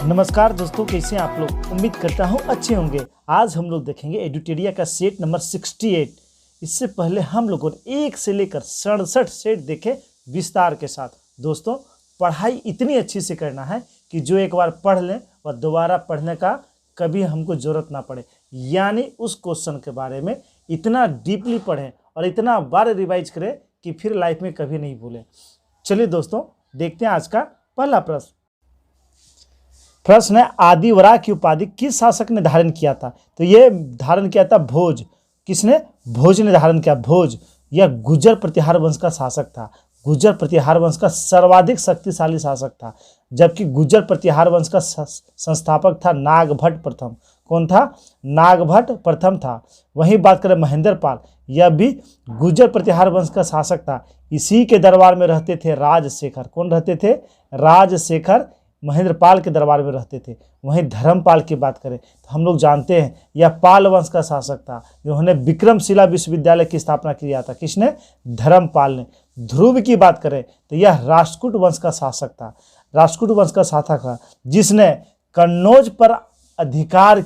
नमस्कार दोस्तों, कैसे हैं आप लोग। उम्मीद करता हूं अच्छे होंगे। आज हम लोग देखेंगे एडुटेरिया का सेट नंबर 68। इससे पहले हम लोगों ने 1 से लेकर 67 सेट देखे विस्तार के साथ। दोस्तों, पढ़ाई इतनी अच्छी से करना है कि जो एक बार पढ़ लें और दोबारा पढ़ने का कभी हमको ज़रूरत ना पड़े, यानी उस क्वेश्चन के बारे में इतना डीपली पढ़ें और इतना बार रिवाइज करें कि फिर लाइफ में कभी नहीं भूलें। चलिए दोस्तों, देखते हैं आज का पहला प्रश्न। प्रश्न है, आदिवरा की उपाधि किस शासक ने धारण किया था। तो ये धारण किया था भोज। किसने? भोज ने धारण किया। भोज यह गुर्जर प्रतिहार वंश का शासक था। गुर्जर प्रतिहार वंश का सर्वाधिक शक्तिशाली शासक था, जबकि गुर्जर प्रतिहार वंश का संस्थापक था नागभट्ट प्रथम। कौन था? नागभट्ट प्रथम था। वहीं बात करें महेंद्र पाल, यह भी गुर्जर प्रतिहार वंश का शासक था। इसी के दरबार में रहते थे राजशेखर। कौन रहते थे? राजशेखर महेंद्र पाल के दरबार में रहते थे। वहीं धर्मपाल की बात करें तो हम लोग जानते हैं यह पाल वंश का शासक था, जिन्होंने विक्रमशिला विश्वविद्यालय की स्थापना किया था। किसने? धर्मपाल ने। ध्रुव की बात करें तो यह राष्ट्रकूट वंश का शासक था। राष्ट्रकूट वंश का शासक था जिसने कन्नौज पर अधिकार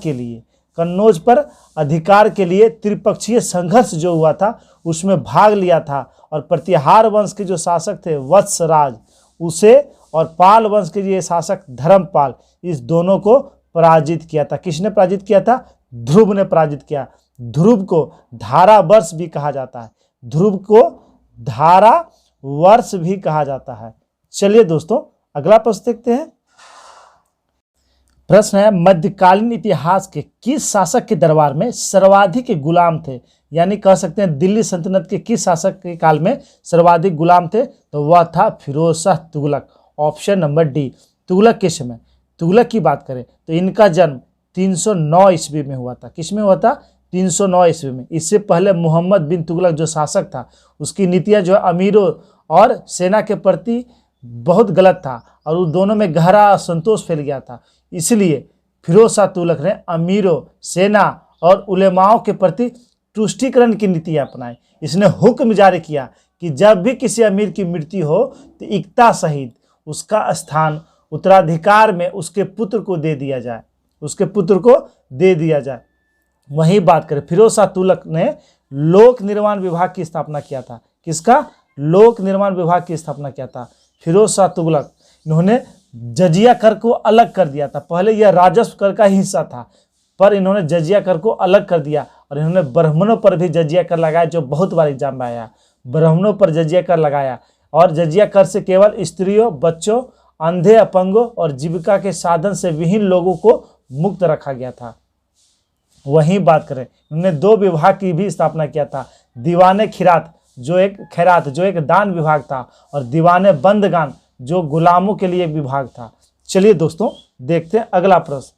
के लिए त्रिपक्षीय संघर्ष जो हुआ था उसमें भाग लिया था, और प्रतिहार वंश के जो शासक थे वत्सराज, उसे और पाल वंश के ये शासक धर्मपाल, इस दोनों को पराजित किया था। किसने पराजित किया था? ध्रुव ने पराजित किया। ध्रुव को धारा वर्ष भी कहा जाता है। ध्रुव को धारा वर्ष भी कहा जाता है। चलिए दोस्तों, अगला प्रश्न देखते हैं। प्रश्न है, मध्यकालीन इतिहास के किस शासक के दरबार में सर्वाधिक गुलाम थे। यानी कह सकते हैं दिल्ली सल्तनत के किस शासक के काल में सर्वाधिक गुलाम थे, तो वह था Firoz Shah Tughlaq. Option number D. Tughlaq के समय, तुगलक की बात करें तो इनका जन्म 309 ईस्वी में हुआ था। किस में हुआ था? 309 ईस्वी में। इससे पहले मोहम्मद बिन तुगलक जो शासक था, उसकी नीतियां जो अमीरों और सेना के प्रति बहुत गलत था, और उन दोनों में गहरा असंतोष फैल गया था। इसलिए फिरोज शाह तुगलक ने अमीरों, सेना और उलेमाओं के प्रति तुष्टीकरण की नीतियां अपनाई। इसने हुक्म जारी किया कि जब भी किसी अमीर की मृत्यु हो तो इक्ता सहित उसका स्थान उत्तराधिकार में उसके पुत्र को दे दिया जाए। वहीं बात करें, फिरोज शाह तुगलक ने लोक निर्माण विभाग की स्थापना किया था। किसका? लोक निर्माण विभाग की स्थापना किया था फिरोज शाह तुगलक। इन्होंने जजिया कर को अलग कर दिया था। पहले यह राजस्व कर का हिस्सा था, पर इन्होंने जजिया कर को अलग कर दिया, और इन्होंने ब्राह्मणों पर भी जजिया कर लगाया, जो बहुत बार एग्जाम में आया। ब्राह्मणों पर जजिया कर लगाया, और जजिया कर से केवल स्त्रियों, बच्चों, अंधे, अपंगों और जीविका के साधन से विहीन लोगों को मुक्त रखा गया था। वहीं बात करें, उन्होंने 2 विभाग की भी स्थापना किया था। दीवाने खैरात जो एक दान विभाग था, और दीवाने बंदगान जो गुलामों के लिए एक विभाग था। चलिए दोस्तों, देखते हैं अगला प्रश्न।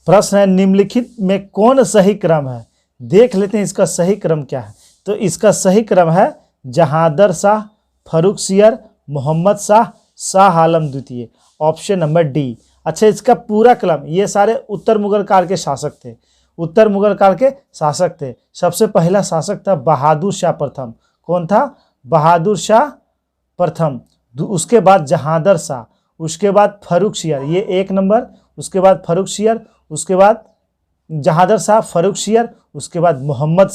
प्रश्न है, निम्नलिखित में कौन सही क्रम है। देख लेते हैं इसका सही क्रम क्या है। तो इसका सही क्रम है जहांदर शाह, फर्रुखसियर, मोहम्मद शाह, शाह आलम द्वितीय। Option number D. अच्छा, इसका पूरा क्रम, ये सारे उत्तर मुगल काल के शासक थे। सबसे पहला शासक था बहादुर शाह प्रथम। कौन था? बहादुर शाह प्रथम। उसके बाद जहांदर शाह, उसके बाद फर्रुखसियर, ये 1 नंबर। उसके बाद फर्रुखसियर, उसके बाद जहांदर शाह, फर्रुखसियर, उसके बाद मोहम्मद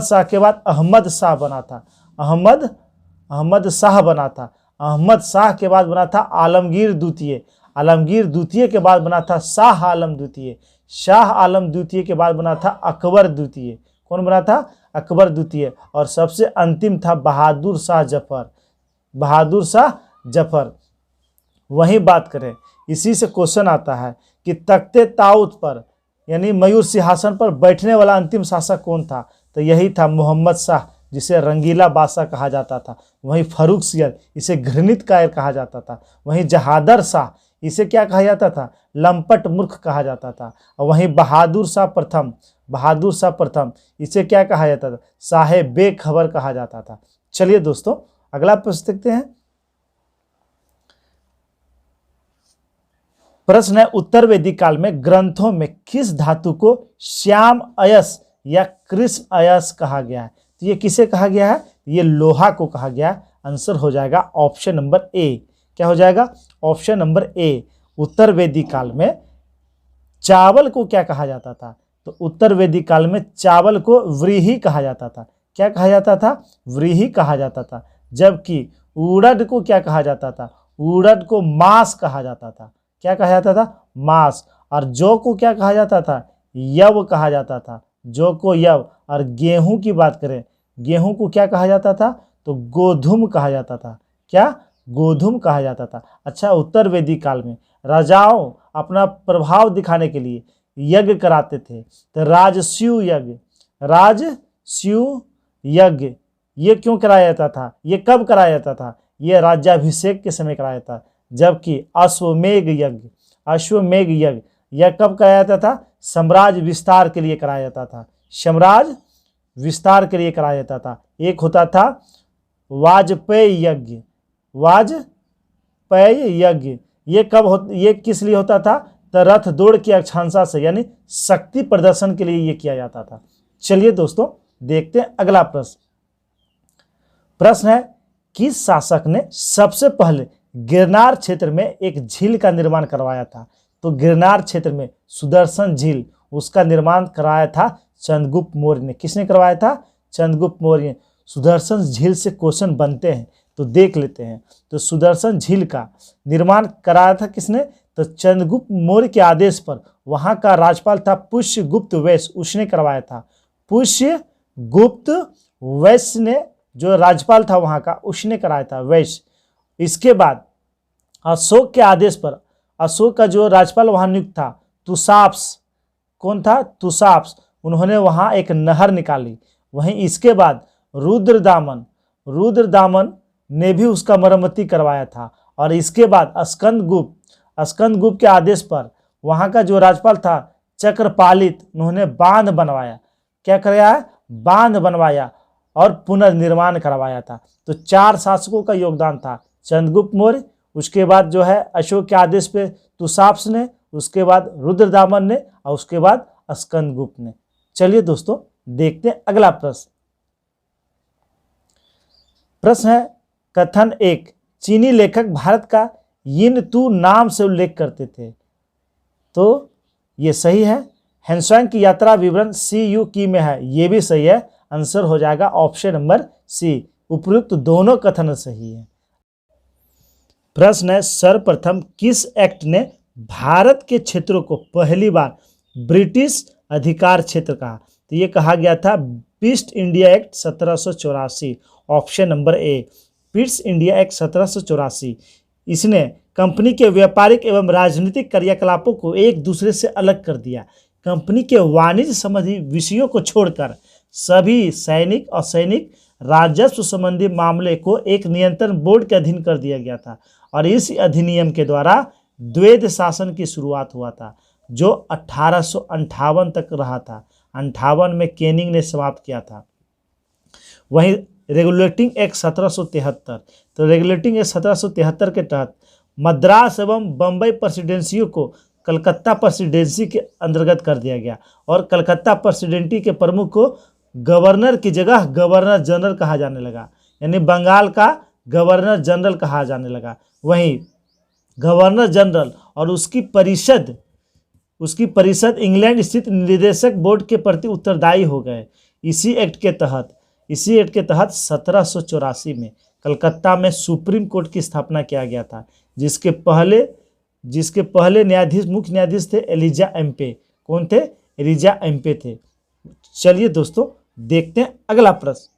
शाह के बाद अहमद शाह बना था। अहमद शाह के बाद बना था आलमगीर द्वितीय के बाद बना था शाह आलम द्वितीय के बाद बना था अकबर द्वितीय। कौन बना था? अकबर द्वितीय। और सबसे अंतिम था बहादुर शाह जफर। वहीं बात करें, इसी से क्वेश्चन आता है कि तख्ते ताऊत पर, यानी मयूर सिंहासन पर बैठने वाला अंतिम शासक कौन था। तो यही था मोहम्मद शाह, जिसे रंगीला बादशाह कहा जाता था। वहीं फर्रुखसियर, इसे घृणित कायर कहा जाता था। वहीं जहांदर शाह, इसे क्या कहा जाता था? लंपट मूर्ख कहा जाता था। और वहीं बहादुर शाह प्रथम, इसे क्या कहा जाता था? साहेब बेखबर कहा जाता था। चलिए दोस्तों, अगला प्रश्न देखते हैं। प्रश्न है, उत्तर वैदिक काल में ग्रंथों में किस धातु को श्याम अयस या कृष्ण अयस कहा गया है। तो ये किसे कहा गया है? ये लोहा को कहा गया है। आंसर हो जाएगा ऑप्शन नंबर ए, क्या हो जाएगा? Option number A. उत्तर वैदिक काल में चावल को क्या कहा जाता था? तो उत्तर वैदिक काल में चावल को व्रीहि कहा जाता था। क्या कहा जाता था? व्रीहि कहा जाता था। जबकि उड़द को क्या कहा जाता था? उड़द को मास कहा जाता था। क्या कहा जाता था? मास। और जौ को क्या कहा जाता था? यव कहा जाता था। जौ को यव। और गेहूं की बात करें, गेहूं को क्या कहा जाता था? तो गोधूम कहा जाता था। क्या? गोधूम कहा जाता था। अच्छा, उत्तर वैदिक काल में राजाओं अपना प्रभाव दिखाने के लिए यज्ञ कराते थे। तो राजस्यु यज्ञ, राजस्यु यज्ञ ये क्यों कराया जाता था? ये कब कराया जाता था? ये राज्याभिषेक के समय कराया जाता। जबकि अश्वमेध यज्ञ, अश्वमेध यज्ञ यह कब कराया जाता था? साम्राज्य विस्तार के लिए कराया जाता था। साम्राज्य विस्तार के लिए कराया जाता था। एक होता था वाजपेयी यज्ञ, वाजपेयी यज्ञ ये कब ये किस लिए होता था? तो रथ दौड़ की आकांक्षा से, यानी शक्ति प्रदर्शन के लिए ये किया जाता था। चलिए दोस्तों, देखते हैं अगला प्रश्न। प्रश्न है, किस शासक ने सबसे पहले गिरनार क्षेत्र में एक झील का निर्माण करवाया था? तो गिरनार क्षेत्र में सुदर्शन झील, उसका निर्माण कराया था चंद्रगुप्त मौर्य ने। किसने करवाया था? चंद्रगुप्त मौर्य। सुदर्शन झील से क्वेश्चन बनते हैं, तो देख लेते हैं। तो सुदर्शन झील का निर्माण कराया था किसने? तो चंद्रगुप्त मौर्य के आदेश पर वहां का राज्यपाल था पुष्यगुप्त वैश्य, उसने करवाया था। पुष्यगुप्त वैश्य ने, जो राज्यपाल था वहां का, उसने कराया था, वैश्य। इसके बाद अशोक के आदेश पर, अशोक का जो राज्यपाल वहां नियुक्त था तुसाप्स, कौन था? तुसाप्स, उन्होंने वहां एक नहर निकाली। वहीं इसके बाद रुद्रदामन, रुद्रदामन ने भी उसका मरम्मती करवाया था। और इसके बाद स्कंदगुप्त, स्कंदगुप्त के आदेश पर वहां का जो राज्यपाल था चक्रपालित, उन्होंने बांध बनवाया। क्या कराया? बांध बनवाया और पुनर्निर्माण करवाया था। तो 4 शासकों का योगदान था। चंद्रगुप्त मौर्य, उसके बाद जो है अशोक के आदेश पे तुसाप्स ने, उसके बाद रुद्रदामन ने, और उसके बाद स्कंदगुप्त ने। चलिए दोस्तों, देखते हैं अगला प्रश्न। प्रश्न है, कथन 1, चीनी लेखक भारत का यिन तू नाम से उल्लेख करते थे। तो ये सही है। हेनसांग की यात्रा विवरण CU की में है, ये भी सही है। आंसर हो जाएगा ऑप्शन नंबर सी। उपयुक्त दोनों कथन सही है। प्रश्न है, सर्वप्रथम किस एक्ट ने भारत के क्षेत्रों को पहली बार ब्रिटिश अधिकार क्षेत्र कहा? तो ये कहा गया था east India act 1784, option number A. East India act 1784 इसने कंपनी के व्यापारिक एवं राजनीतिक क्रियाकलापों को एक दूसरे से अलग कर दिया। कंपनी के वाणिज्य संबंधी विषयों को छोड़कर सभी सैनिक, असैनिक, राजस्व संबंधी मामले को एक नियंत्रण बोर्ड के अधीन कर दिया गया था। और इस अधिनियम के द्वारा द्वैध शासन की शुरुआत हुआ था, जो 1858 तक रहा था। 58 में कैनिंग ने समाप्त किया था। वहीं रेगुलेटिंग एक्ट 1773, तो रेगुलेटिंग एक्ट 1773 के तहत मद्रास एवं बम्बई प्रेसिडेंसियों को कलकत्ता प्रेसिडेंसी के अंतर्गत कर दिया गया। और कलकत्ता प्रेसिडेंसी के प्रमुख को गवर्नर की जगह गवर्नर जनरल कहा जाने लगा, यानी बंगाल का गवर्नर जनरल कहा जाने लगा। वहीं गवर्नर जनरल और उसकी परिषद इंग्लैंड स्थित निदेशक बोर्ड के प्रति उत्तरदायी हो गए। इसी एक्ट के तहत 1784 में कलकत्ता में सुप्रीम कोर्ट की स्थापना किया गया था, जिसके पहले न्यायाधीश, मुख्य न्यायाधीश थे एलिजा एम्पे। कौन थे? एलिजा एम्पे थे। चलिए दोस्तों, देखते हैं अगला प्रश्न।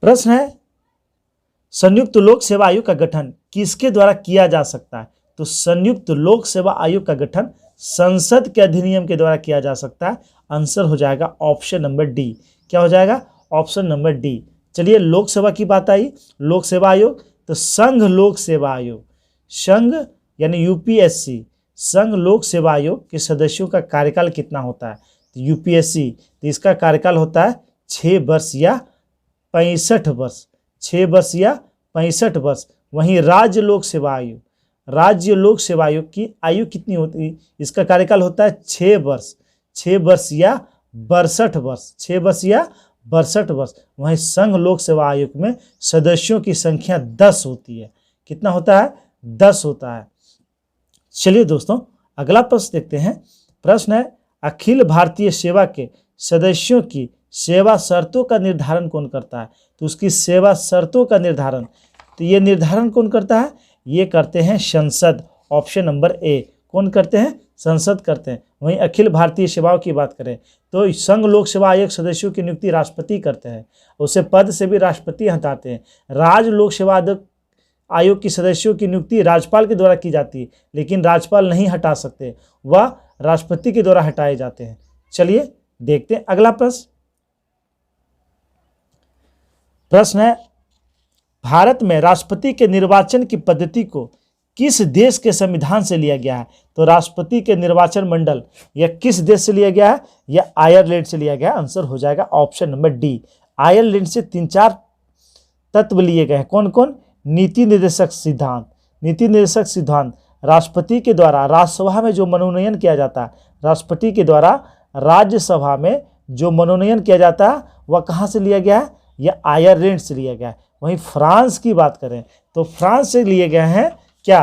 प्रश्न है, संयुक्त लोक सेवा आयोग का गठन किसके द्वारा किया जा सकता है? तो संयुक्त लोक सेवा आयोग का गठन संसद के अधिनियम के द्वारा किया जा सकता है। आंसर हो जाएगा ऑप्शन नंबर डी। क्या हो जाएगा? Option number D. चलिए, लोक सेवा की बात आई, लोक सेवा आयोग, तो संघ लोक सेवा आयोग, संघ यानी UPSC, संघ लोक सेवा आयोग के सदस्यों का कार्यकाल कितना होता है? तो UPSC, तो इसका कार्यकाल होता है 6 वर्ष या 65 वर्ष, 6 वर्ष या 65 वर्ष। वहीं राज्य लोक सेवा आयोग, राज्य लोक सेवा आयोग की आयु कितनी होती है? इसका कार्यकाल होता है 6 वर्ष, 6 वर्ष या 62 वर्ष, 6 वर्ष या 62 वर्ष। वहीं संघ लोक सेवा आयोग में सदस्यों की संख्या 10 होती है। कितना होता है? 10 होता है। चलिए दोस्तों, अगला प्रश्न देखते हैं। प्रश्न है, अखिल भारतीय सेवा के सदस्यों की सेवा शर्तों का निर्धारण कौन करता है? तो उसकी सेवा शर्तों का निर्धारण, तो ये निर्धारण कौन करता है? ये करते हैं संसद। Option number A. कौन करते हैं? संसद करते हैं। वहीं अखिल भारतीय सेवाओं की बात करें तो संघ लोक सेवा आयोग सदस्यों की नियुक्ति राष्ट्रपति करते हैं, उसे पद से भी राष्ट्रपति हटाते हैं। राज्य लोक सेवा आयोग की सदस्यों की नियुक्ति राज्यपाल के द्वारा की जाती है, लेकिन राज्यपाल नहीं हटा सकते, वह राष्ट्रपति के द्वारा हटाए जाते हैं। चलिए देखते हैं अगला प्रश्न। प्रश्न है, भारत में राष्ट्रपति के निर्वाचन की पद्धति को किस देश के संविधान से लिया गया है? तो राष्ट्रपति के निर्वाचन मंडल यह किस देश से लिया गया है? यह आयरलैंड से लिया गया है। आंसर हो जाएगा ऑप्शन नंबर डी। आयरलैंड से 3-4 तत्व लिए गए हैं। कौन कौन? नीति निर्देशक सिद्धांत। नीति निर्देशक सिद्धांत राष्ट्रपति के द्वारा राज्यसभा में जो मनोनयन किया जाता है, राष्ट्रपति के द्वारा राज्यसभा में जो मनोनयन किया जाता है वह कहाँ से लिया गया है? यह आयरलैंड से लिया गया है। वहीं फ्रांस की बात करें तो फ्रांस से लिए गए हैं क्या?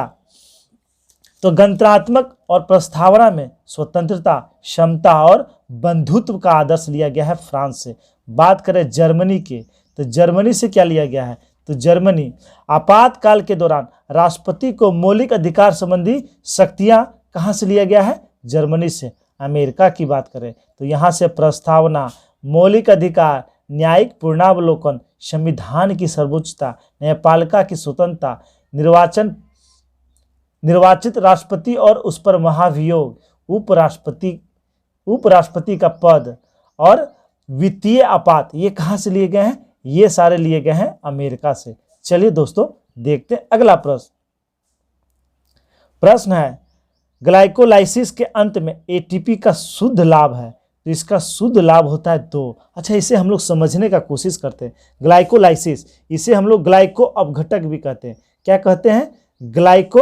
तो गणतंत्रात्मक और प्रस्तावना में स्वतंत्रता, क्षमता और बंधुत्व का आदर्श लिया गया है फ्रांस से। बात करें जर्मनी की तो जर्मनी से क्या लिया गया है? तो जर्मनी आपातकाल के दौरान राष्ट्रपति को मौलिक अधिकार संबंधी शक्तियां कहां से लिया गया है? जर्मनी से। अमेरिका की बात करें तो यहां से प्रस्तावना, मौलिक अधिकार, न्यायिक पूर्णावलोकन, संविधान की सर्वोच्चता, न्यायपालिका की स्वतंत्रता, निर्वाचित राष्ट्रपति और उस पर महाभियोग, उपराष्ट्रपति का पद और वित्तीय आपात, ये कहाँ से लिए गए हैं? ये सारे लिए गए हैं अमेरिका से। चलिए दोस्तों देखते हैं अगला प्रश्न। प्रश्न है, ग्लाइकोलाइसिस के अंत में एटीपी का शुद्ध लाभ है, तो इसका शुद्ध लाभ होता है 2। अच्छा, इसे हम लोग समझने का कोशिश करते हैं। ग्लाइकोलाइसिस, इसे हम लोग ग्लाइको अपघटक भी कहते हैं। क्या कहते हैं? ग्लाइको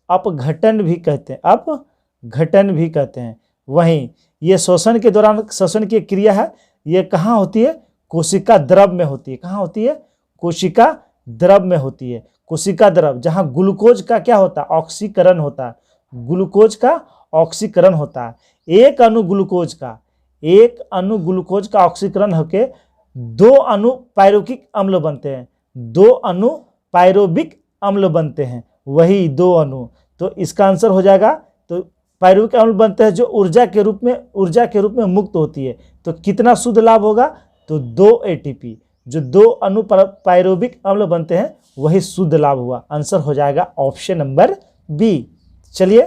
अपघटन भी कहते हैं, अपघटन भी कहते हैं। वहीं ये शोषण के दौरान, शोषण की क्रिया है, ये कहाँ होती है? कोशिका द्रव में होती है। कहाँ होती है? कोशिका द्रव में होती है। कोशिका द्रव जहाँ ग्लूकोज का क्या होता है? ऑक्सीकरण होता है। ग्लूकोज का ऑक्सीकरण होता है। एक अणु ग्लूकोज का ऑक्सीकरण होके 2 अणु पायरुविक अम्ल बनते हैं। 2 अणु पायरुविक अम्ल बनते हैं, वही 2 अणु। तो इसका आंसर हो जाएगा, तो पायरुविक अम्ल बनते हैं जो ऊर्जा के रूप में मुक्त होती है। तो कितना शुद्ध लाभ होगा? तो 2 एटीपी। जो 2 अणु पायरुविक अम्ल बनते हैं वही शुद्ध लाभ हुआ। आंसर हो जाएगा ऑप्शन नंबर बी। चलिए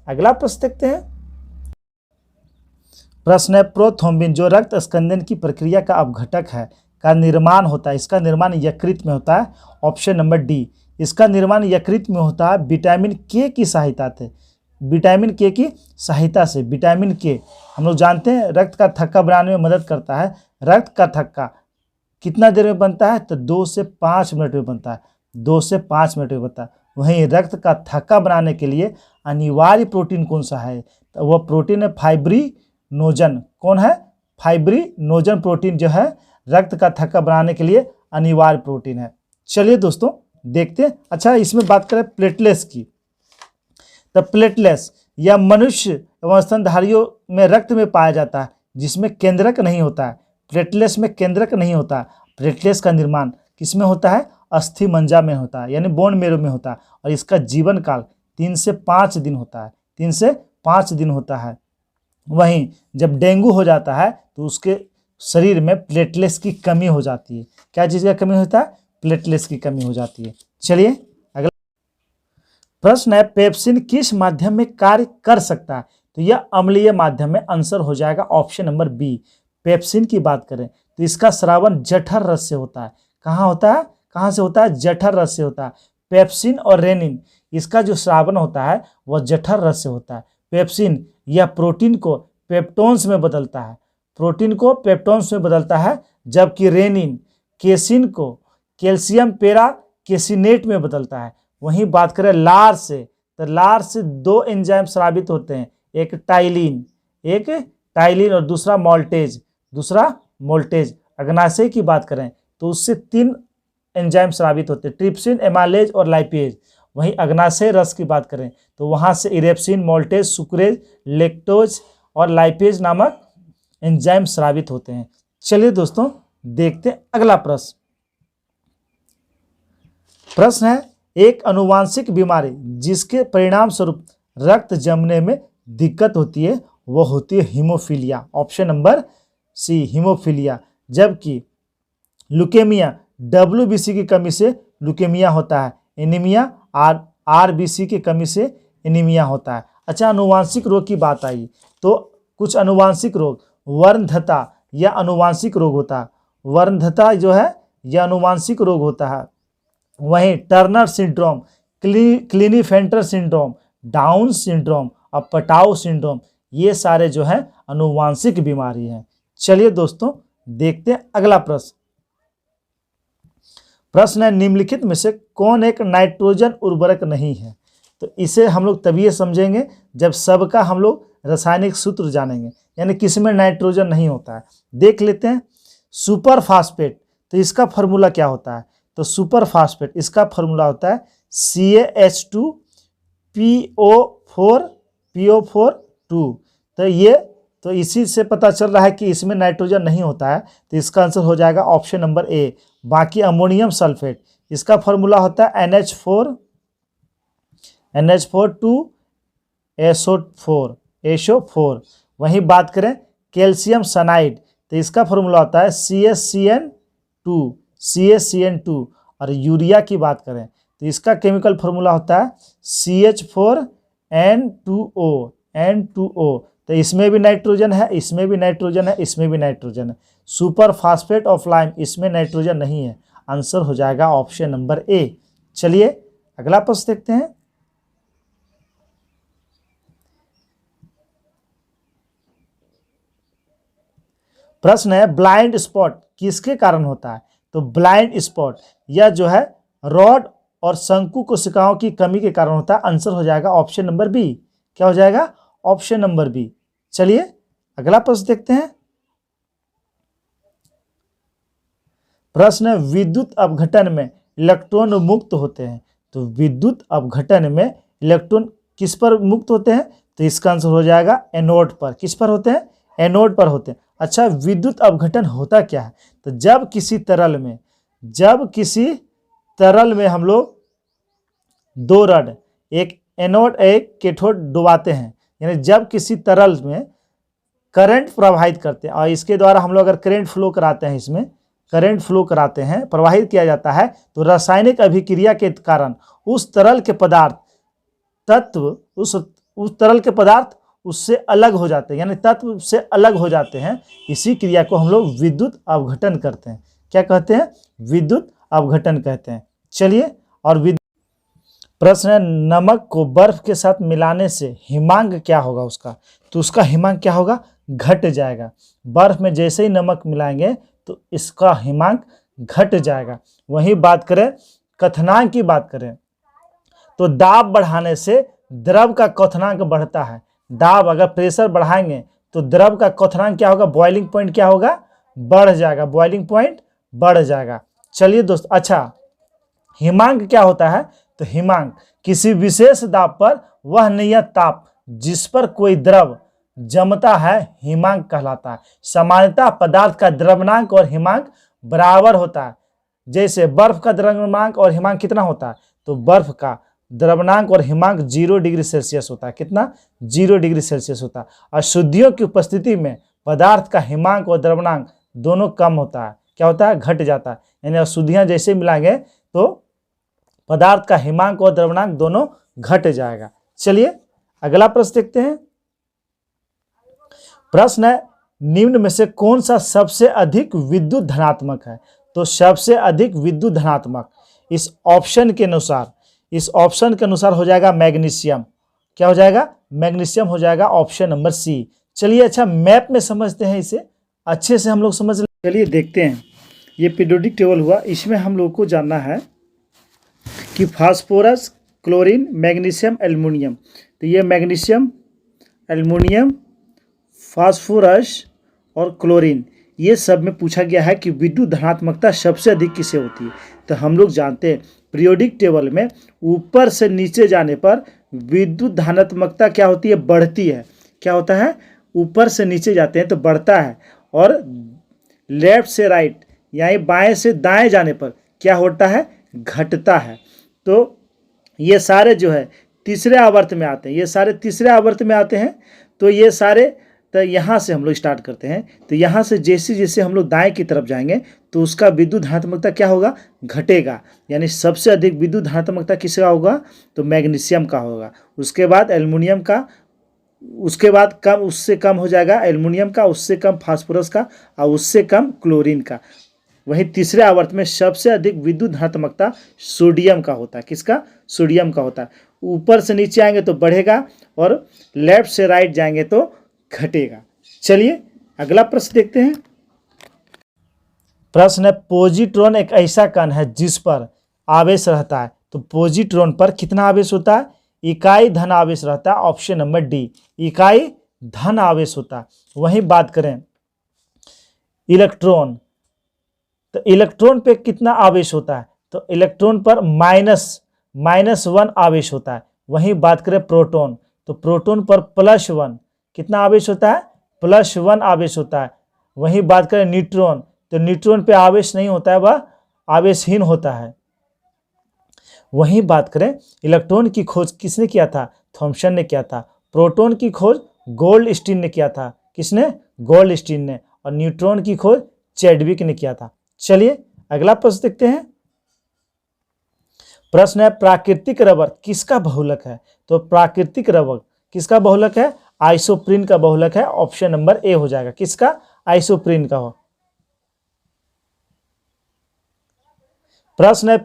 अगला प्रश्न देखते हैं। प्रश्न है, प्रोथ्रोम्बिन जो रक्त स्कंदन की प्रक्रिया का अपघटक है का निर्माण होता है, इसका निर्माण यकृत में होता है। Option number D. इसका निर्माण यकृत में होता है विटामिन के की सहायता से। विटामिन के की सहायता से। विटामिन के हम लोग जानते हैं रक्त का थक्का बनाने में मदद करता है। रक्त का थक्का कितना देर में बनता है? तो 2 से 5 मिनट में बनता है। 2 से 5 मिनट में बनता है। वहीं रक्त का थक्का बनाने के लिए अनिवार्य प्रोटीन कौन सा है? तो वह प्रोटीन है फाइब्रिनोजन। कौन है? फाइब्रिनोजन प्रोटीन जो है रक्त का थक्का बनाने के लिए अनिवार्य प्रोटीन है। चलिए दोस्तों देखते हैं। अच्छा, इसमें बात करें प्लेटलेट्स की, तो प्लेटलेट्स या मनुष्य एवं स्तनधारियों में रक्त में पाया जाता है जिसमें केंद्रक नहीं होता है। प्लेटलेट्स में केंद्रक नहीं होता है। प्लेटलेट्स का निर्माण किसमें होता है? अस्थि मंजा में होता है, यानी बोन मेरो में होता है। और इसका जीवन काल 3 से 5 दिन होता है। 3 से 5 दिन होता है। वहीं जब डेंगू हो जाता है तो उसके शरीर में प्लेटलेट्स की कमी हो जाती है। क्या चीज़ का कमी होता है? प्लेटलेट्स की कमी हो जाती है। चलिए अगला प्रश्न है, पेप्सिन किस माध्यम में कार्य कर सकता है? तो यह अम्लीय माध्यम में। आंसर हो जाएगा ऑप्शन नंबर बी। पेप्सिन की बात करें तो इसका स्रावन जठर रस से होता है। कहाँ होता है? कहाँ से होता है? जठर रस से होता है। पेप्सिन और रेनिन, इसका जो स्रावन होता है वह जठर रस से होता है। पेप्सिन यह प्रोटीन को पेप्टोन्स में बदलता है। प्रोटीन को पेप्टोन्स में बदलता है, जबकि रेनिन केसिन को कैल्शियम पेरा केसिनेट में बदलता है। वहीं बात करें लार से, तो लार से 2 एंजाइम स्रावित होते हैं, एक टाइलिन और दूसरा मोल्टेज। अग्नाशय की बात करें तो उससे 3 एंजाइम स्रावित होते हैं, ट्रिप्सिन, एमाइलेज और लाइपेज। वहीं अग्नाशय रस की बात करें तो वहां से इरेप्सिन, मोल्टेज, सुक्रेज, लेक्टोज और लाइपेज नामक एंजाइम स्रावित होते हैं। चलिए दोस्तों देखते हैं अगला प्रश्न। प्रश्न है, एक अनुवांशिक बीमारी जिसके परिणाम स्वरूप रक्त जमने में दिक्कत होती है वह होती है haemophilia. Option number C, haemophilia. जबकि लुकेमिया WBC की कमी से लुकेमिया होता है, एनीमिया RBC की कमी से एनीमिया होता है। अच्छा, अनुवांशिक रोग की बात आई तो कुछ अनुवांशिक रोग, वर्णधता यह अनुवांशिक रोग होता है, वर्णधता जो है यह अनुवांशिक रोग होता है। वहीं Turner syndrome, Klinefelter syndrome, Down syndrome और पटाउ सिंड्रोम ये सारे जो है अनुवांशिक बीमारी हैं। चलिए दोस्तों देखते हैं अगला प्रश्न। प्रश्न है, निम्नलिखित में से कौन एक नाइट्रोजन उर्वरक नहीं है? तो इसे हम लोग तभी समझेंगे जब सबका हम लोग रासायनिक सूत्र जानेंगे, यानी किसमें नाइट्रोजन नहीं होता है। देख लेते हैं, सुपर फास्फेट, तो इसका फॉर्मूला क्या होता है? तो सुपर फास्फेट इसका फॉर्मूला होता है CaH2PO4 तो इसी से पता चल रहा है कि इसमें नाइट्रोजन नहीं होता है, तो इसका आंसर हो जाएगा ऑप्शन नंबर ए। बाकी अमोनियम सल्फेट इसका फॉर्मूला होता है NH4SO4। वहीं बात करें कैल्शियम सनाइड तो इसका फॉर्मूला होता है CaCN2। और यूरिया की बात करें तो इसका केमिकल फॉर्मूला होता है CH4N2O। तो इसमें भी नाइट्रोजन है, इसमें भी नाइट्रोजन है, इसमें भी नाइट्रोजन है। सुपर फास्फेट ऑफ लाइम इसमें नाइट्रोजन नहीं है, आंसर हो जाएगा ऑप्शन नंबर ए। चलिए अगला प्रश्न देखते हैं। प्रश्न है, ब्लाइंड स्पॉट किसके कारण होता है? तो ब्लाइंड स्पॉट यह जो है रॉड और शंकु कोशिकाओं की कमी के कारण होता है, आंसर हो जाएगा ऑप्शन नंबर बी। क्या हो जाएगा? Option number B. चलिए अगला प्रश्न देखते हैं। प्रश्न, विद्युत अपघटन में इलेक्ट्रॉन मुक्त होते हैं, तो विद्युत अपघटन में इलेक्ट्रॉन किस पर मुक्त होते हैं? तो इसका आंसर हो जाएगा एनोड पर। किस पर होते हैं? एनोड पर होते हैं। अच्छा, विद्युत अपघटन होता क्या है? तो जब किसी तरल में हम लोग दो रड, एक एनोड एक कैथोड डुबाते हैं, यानी जब किसी तरल में करंट प्रवाहित करते हैं और इसके द्वारा हम लोग अगर करंट फ्लो कराते हैं, इसमें करंट फ्लो कराते हैं, प्रवाहित किया जाता है, तो रासायनिक अभिक्रिया के कारण उस तरल के पदार्थ तत्व उस तरल के पदार्थ उससे अलग हो जाते हैं, यानी तत्व से अलग हो जाते हैं। इसी क्रिया को हम लोग विद्युत अपघटन करते हैं। क्या कहते हैं? विद्युत अपघटन कहते हैं। चलिए और प्रश्न है, नमक को बर्फ के साथ मिलाने से हिमांक क्या होगा उसका? तो उसका हिमांक क्या होगा? घट जाएगा। बर्फ में जैसे ही नमक मिलाएंगे तो इसका हिमांक घट जाएगा। वहीं बात करें क्वथनांक की बात करें तो दाब बढ़ाने से द्रव का क्वथनांक बढ़ता है। दाब अगर प्रेशर बढ़ाएंगे तो द्रव का क्वथनांक क्या होगा? बॉइलिंग पॉइंट क्या होगा? बढ़ जाएगा। बॉइलिंग पॉइंट बढ़ जाएगा। चलिए दोस्त, अच्छा हिमांक क्या होता है? तो हिमांक किसी विशेष दाब पर वह नियत ताप जिस पर कोई द्रव जमता है हिमांक कहलाता है। सामान्यतः पदार्थ का द्रव्यमांक और हिमांक बराबर होता है। जैसे बर्फ का द्रव्यमांक और हिमांक कितना होता है? तो बर्फ का द्रव्यमांक और हिमांक 0 डिग्री सेल्सियस होता है। कितना? 0 डिग्री सेल्सियस होता है। अशुद्धियों की उपस्थिति में पदार्थ का हिमांक और द्रव्यमांक दोनों कम होता है। क्या होता है? घट जाता है। यानी अशुद्धियां जैसे मिलाएंगे तो पदार्थ का हिमांक और द्रव्यमांक दोनों घट जाएगा। चलिए अगला प्रश्न देखते हैं। प्रश्न है, निम्न में से कौन सा सबसे अधिक विद्युत धनात्मक है? तो सबसे अधिक विद्युत धनात्मक इस ऑप्शन के अनुसार हो जाएगा मैग्नीशियम। क्या हो जाएगा? मैग्नीशियम हो जाएगा ऑप्शन नंबर सी। चलिए अच्छा मैप में समझते हैं, इसे अच्छे से हम लोग समझ लें। चलिए देखते हैं, ये पीरियोडिक टेबल हुआ, इसमें हम लोग को जानना है कि फास्फोरस, क्लोरीन, मैग्नीशियम, एल्युमिनियम। तो ये मैग्नीशियम, एल्युमिनियम, फास्फोरस और क्लोरीन ये सब में पूछा गया है कि विद्युत धनात्मकता सबसे अधिक किसे होती है। तो हम लोग जानते हैं पीरियोडिक टेबल में ऊपर से नीचे जाने पर विद्युत धनात्मकता क्या होती है, बढ़ती है। क्या होता है, ऊपर से नीचे जाते हैं तो बढ़ता है, और लेफ्ट से राइट यानी बाएं से दाएं जाने पर क्या होता है, घटता है। तो ये सारे जो है तीसरे आवर्त में आते हैं, ये सारे तीसरे आवर्त में आते हैं। तो ये सारे, तो यहाँ से हम लोग स्टार्ट करते हैं। तो यहाँ से जैसे जैसे हम लोग दाएं की तरफ जाएंगे तो उसका विद्युत धनात्मकता क्या होगा, घटेगा। यानी सबसे अधिक विद्युत धनात्मकता किसका होगा, तो मैग्नीशियम का होगा। उसके बाद एल्युमिनियम का, उसके बाद कम, उससे कम हो जाएगा एल्युमिनियम का, उससे कम फास्फोरस का, और उससे कम क्लोरीन का। वहीं तीसरे आवर्त में सबसे अधिक विद्युत धनात्मकता सोडियम का होता है। किसका, सोडियम का होता है। ऊपर से नीचे आएंगे तो बढ़ेगा, और लेफ्ट से राइट जाएंगे तो घटेगा। चलिए अगला प्रश्न देखते हैं। प्रश्न है, पॉजिट्रॉन एक ऐसा कण है जिस पर आवेश रहता है। तो पॉजिट्रॉन पर कितना आवेश होता है, इकाई धन आवेश रहता है। ऑप्शन नंबर डी, इकाई धन आवेश होता है। वहीं बात करें इलेक्ट्रॉन, तो इलेक्ट्रॉन पे कितना आवेश होता है, तो इलेक्ट्रॉन पर -1 आवेश होता है। वहीं बात करें प्रोटॉन, तो प्रोटॉन पर +1 कितना आवेश होता है, +1 आवेश होता है। वहीं बात करें न्यूट्रॉन, तो न्यूट्रॉन पे आवेश नहीं होता है, वह आवेशहीन होता है। वहीं बात करें इलेक्ट्रॉन की खोज किसने किया था, थॉमसन ने किया था। प्रोटॉन की खोज गोल्डस्टीन ने किया था। किसने, गोल्डस्टीन ने। और न्यूट्रॉन की खोज चैडविक ने किया था। चलिए अगला प्रश्न देखते हैं। प्रश्न है, प्राकृतिक रबर किसका बहुलक है। तो प्राकृतिक रबर किसका बहुलक है, आइसोप्रीन का बहुलक है। ऑप्शन नंबर ए हो जाएगा। किसका, आइसोप्रीन का हो। प्रश्न है,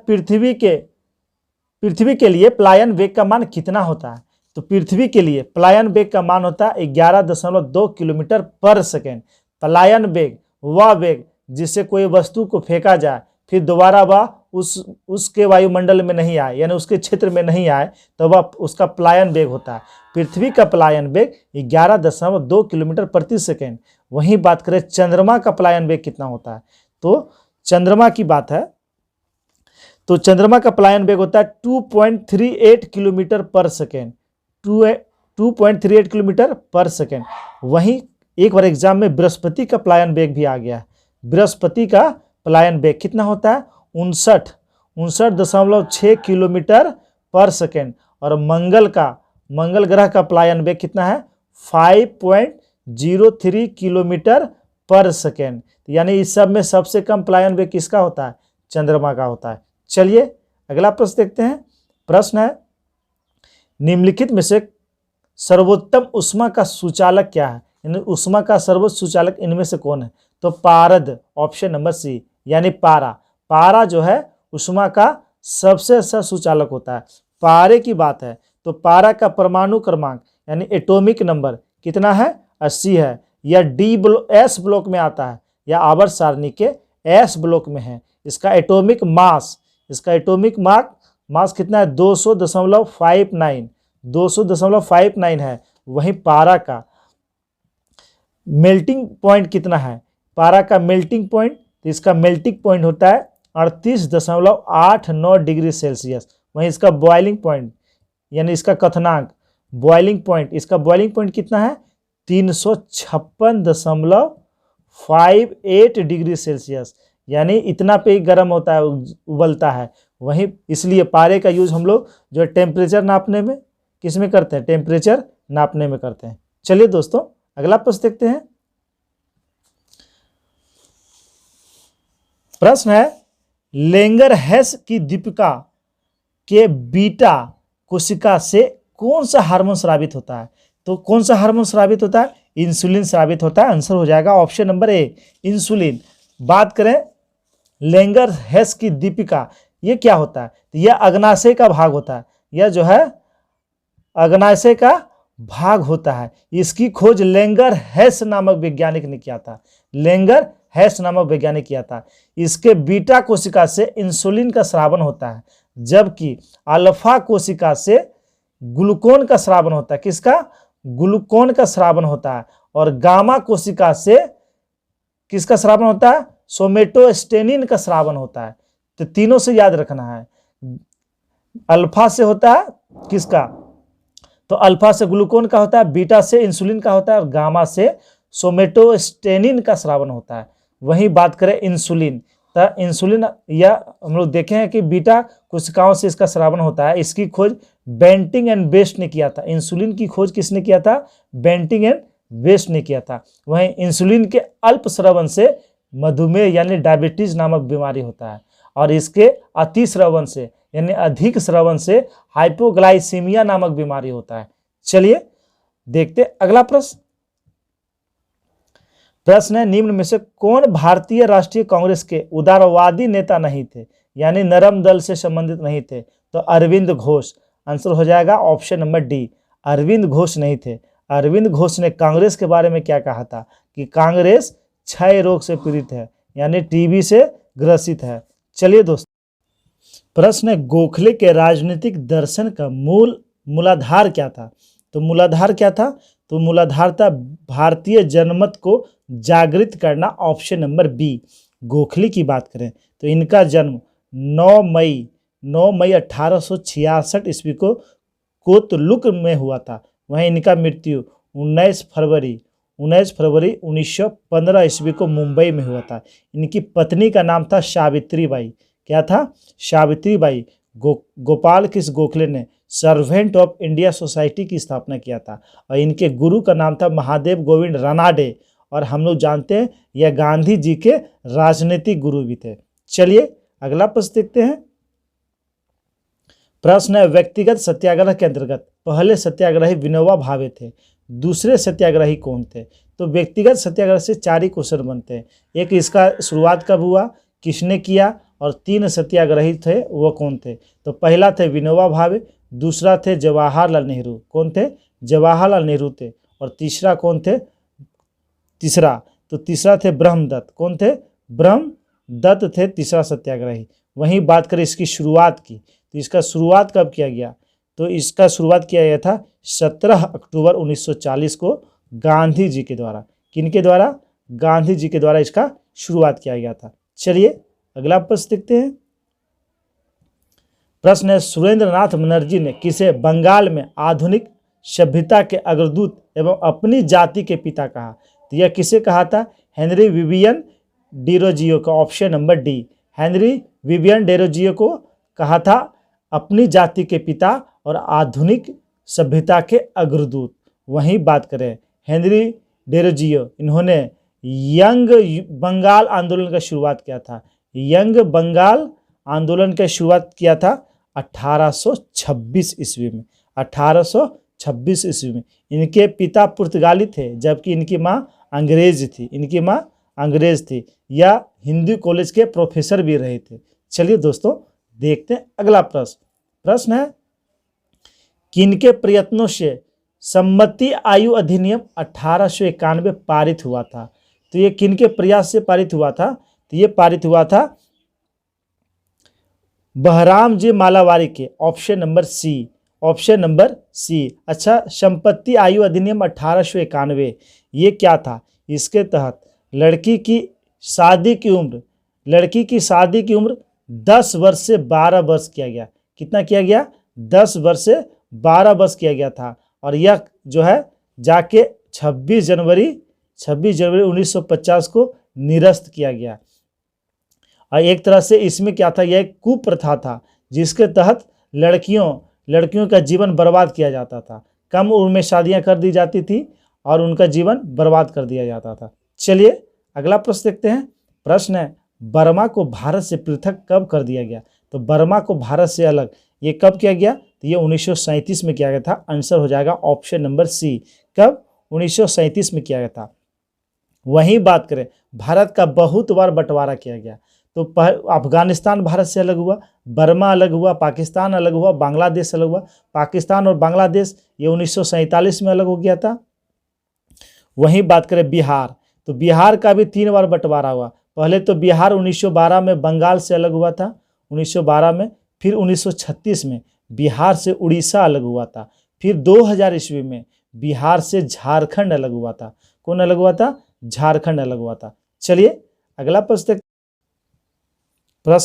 पृथ्वी के लिए पलायन वेग का मान कितना होता है। तो पृथ्वी के लिए पलायन वेग का मान होता है 11.2 किलोमीटर पर सेकेंड। पलायन वेग वह वेग जिससे कोई वस्तु को फेंका जाए, फिर दोबारा वह उसके वायुमंडल में नहीं आए, यानी उसके क्षेत्र में नहीं आए, तो वह उसका पलायन वेग होता है। पृथ्वी का पलायन वेग 11.2 किलोमीटर प्रति सेकेंड। वहीं बात करें चंद्रमा का पलायन वेग कितना होता है, तो चंद्रमा की बात है, तो चंद्रमा का पलायन वेग होता है 2.38 किलोमीटर पर सेकेंड। 2.38 किलोमीटर पर सेकेंड। वहीं एक बार एग्जाम में बृहस्पति का पलायन वेग भी आ गया है। बृहस्पति का पलायन वेग कितना होता है, 59.6 किलोमीटर पर सेकेंड। और मंगल ग्रह का पलायन वेग कितना है, 5.03 किलोमीटर पर सेकेंड। यानी इस सब में सबसे कम पलायन वेग किसका होता है, चंद्रमा का होता है। चलिए अगला प्रश्न देखते हैं। प्रश्न है, निम्नलिखित में से सर्वोत्तम ऊष्मा का सुचालक क्या है, यानी ऊष्मा का सर्वोच्च सुचालक इनमें से कौन है। तो पारद, ऑप्शन नंबर सी, यानी पारा जो है ऊष्मा का सबसे अच्छा सुचालक होता है। पारे की बात है तो पारा का परमाणु क्रमांक यानी एटॉमिक नंबर कितना है, 80 है। यह एस ब्लॉक में आता है, या आवर्त सारणी के एस ब्लॉक में है। इसका एटॉमिक मास कितना है, 200.59 है। वहीं पारा का मेल्टिंग पॉइंट कितना है, पारा का मेल्टिंग पॉइंट, तो इसका मेल्टिंग पॉइंट होता है 38.89 डिग्री सेल्सियस। वहीं इसका बॉइलिंग पॉइंट यानी इसका कथनांक बॉइलिंग पॉइंट, इसका बॉइलिंग पॉइंट कितना है, 356.58 डिग्री सेल्सियस। यानी इतना पे ही गर्म होता है, उबलता है। वहीं इसलिए पारे का यूज हम लोग जो है टेम्परेचर नापने में किस में करते हैं, टेम्परेचर नापने में करते हैं। चलिए दोस्तों अगला प्रश्न देखते हैं। प्रश्न है, लेंगरहैस की दीपिका के बीटा कोशिका से कौन सा हार्मोन स्रावित होता है। तो कौन सा हार्मोन स्रावित होता है, इंसुलिन स्रावित होता है। आंसर हो जाएगा ऑप्शन नंबर ए, इंसुलिन। बात करें लेंगरहैस की दीपिका, ये क्या होता है, तो यह अग्नाशय का भाग होता है। यह जो है अग्नाशय का भाग होता है। इसकी खोज लेंगरहैस नामक वैज्ञानिक ने किया था। लेंगरहैस नामक वैज्ञानिक किया था। इसके बीटा कोशिका से इंसुलिन का स्रावन होता है, जबकि अल्फा कोशिका से ग्लूकोन का स्रावन होता है। किसका, ग्लूकोन का स्रावन होता है। और गामा कोशिका से किसका श्रावण होता है? सोमेटोस्टेनिन का श्रावण होता है। तो तीनों से याद रखना है। अल्फा से होता है किसका? तो अल्फा से ग्लूकोन का होता है, बीटा से इंसुलिन का होता है और गामा से सोमेटोस्टेनिन का श्रावण होता है। वहीं बात करें इंसुलिन, तो इंसुलिन या हम लोग देखे हैं कि बीटा कोशिकाओं से इसका श्रावण होता है। इसकी खोज बेंटिंग एंड वेस्ट ने किया था। इंसुलिन की खोज किसने किया था? बेंटिंग एंड वेस्ट ने किया था। वहीं इंसुलिन के अल्प श्रवण से मधुमेह यानी डायबिटीज नामक बीमारी होता है, और इसके अति श्रवण से यानी अधिक श्रवण से हाइपोग्लाइसीमिया नामक बीमारी होता है। चलिए देखते अगला प्रश्न। प्रश्न है, निम्न में से कौन भारतीय राष्ट्रीय कांग्रेस के उदारवादी नेता नहीं थे, यानी नरम दल से संबंधित नहीं थे? तो अरविंद घोष। आंसर हो जाएगा option number D, Arvind Ghosh नहीं थे। अरविंद घोष ने कांग्रेस के बारे में क्या कहा था कि कांग्रेस क्षय रोग से पीड़ित है, यानी टीबी से ग्रसित है। चलिए दोस्तों, प्रश्न है, गोखले के राजनीतिक दर्शन का मूलाधार क्या था? तो मूलाधार क्या था? तो मूलाधार था भारतीय जनमत को जागृत करना। Option number B. गोखले की बात करें तो इनका जन्म 9 मई 1866 ईस्वी को कोतलुक में हुआ था। वहीं इनका मृत्यु 19 फरवरी 1915 ईस्वी को मुंबई में हुआ था। इनकी पत्नी का नाम था सावित्री बाई। क्या था? सावित्री बाई। गोपाल कृष्ण गोखले ने सर्वेंट ऑफ इंडिया सोसाइटी की स्थापना किया था, और इनके गुरु का नाम था महादेव गोविंद रानाडे, और हम लोग जानते हैं यह गांधी जी के राजनीतिक गुरु भी थे। चलिए अगला प्रश्न देखते हैं। प्रश्न है, व्यक्तिगत सत्याग्रह के अंतर्गत पहले सत्याग्रही विनोबा भावे थे, दूसरे सत्याग्रही कौन थे? तो व्यक्तिगत सत्याग्रह से 4 ही क्वेश्चन बनते हैं। एक, इसका शुरुआत कब हुआ, किसने किया, और 3 सत्याग्रही थे वो कौन थे? तो पहला थे विनोबा भावे, दूसरा थे जवाहरलाल नेहरू। कौन थे? जवाहरलाल नेहरू थे। और तीसरा कौन थे? तीसरा थे ब्रह्मदत्त। कौन थे? ब्रह्मदत्त थे तीसरा सत्याग्रही। वहीं बात करें इसकी शुरुआत की, तो इसका शुरुआत कब किया गया? तो इसका शुरुआत किया गया था 17 अक्टूबर 1940 को गांधी जी के द्वारा। किनके द्वारा? गांधी जी के द्वारा इसका शुरुआत किया गया था। चलिए अगला प्रश्न देखते हैं। प्रश्न है, सुरेंद्रनाथ बनर्जी ने किसे बंगाल में आधुनिक सभ्यता के अग्रदूत एवं अपनी जाति के पिता कहा? तो यह किसे कहा था? हेनरी विवियन डेरोजियो को। Option number D, Henry Vivian Derozio को कहा था अपनी जाति के पिता और आधुनिक सभ्यता के अग्रदूत। वहीं बात करें हेनरी डेरोजियो, इन्होंने यंग बंगाल आंदोलन का शुरुआत किया था। यंग बंगाल आंदोलन का शुरुआत किया था 1826 ईस्वी में। 1826 ईस्वी में। इनके पिता पुर्तगाली थे, जबकि इनकी माँ अंग्रेज थी। इनकी माँ अंग्रेज थी, या हिंदू कॉलेज के प्रोफेसर भी रहे थे। चलिए दोस्तों देखते हैं अगला प्रश्न। प्रश्न है, किनके प्रयत्नों से सम्मति आयु अधिनियम 1891 पारित हुआ था? तो ये किनके प्रयास से पारित हुआ था? तो ये पारित हुआ था बहराम जी मालावारी के। Option number C, option number C. अच्छा, संपत्ति आयु अधिनियम 1891 ये क्या था? इसके तहत लड़की की शादी की उम्र 10 वर्ष से 12 वर्ष किया गया। कितना किया गया? 10 वर्ष से 12 वर्ष किया गया था। और यह जो है जाके 26 जनवरी 1950 को निरस्त किया गया। और एक तरह से इसमें क्या था, यह एक कुप्रथा था जिसके तहत लड़कियों का जीवन बर्बाद किया जाता था। कम उम्र में शादियां कर दी जाती थी और उनका जीवन बर्बाद कर दिया जाता था। चलिए अगला प्रश्न देखते हैं। प्रश्न है, बर्मा को भारत से पृथक कब कर दिया गया? तो बर्मा को भारत से अलग ये कब किया गया? तो ये 1937 में किया गया था। आंसर हो जाएगा ऑप्शन नंबर सी। कब? 1937 में किया गया था। वहीं बात करें भारत का बहुत बार बंटवारा किया गया। तो अफगानिस्तान भारत से अलग हुआ, बर्मा अलग हुआ, पाकिस्तान अलग हुआ, बांग्लादेश अलग हुआ। पाकिस्तान और बांग्लादेश ये 1947 में अलग हो गया था। वहीं बात करें बिहार, तो बिहार का भी 3 बार बंटवारा हुआ। पहले तो बिहार 1912 में बंगाल से अलग हुआ था, 1912 में। फिर 1936 में बिहार से उड़ीसा अलग हुआ था। फिर 2000 ईस्वी में बिहार से झारखंड अलग हुआ था। कौन अलग हुआ था? झारखंड अलग हुआ था। चलिए अगला प्रश्न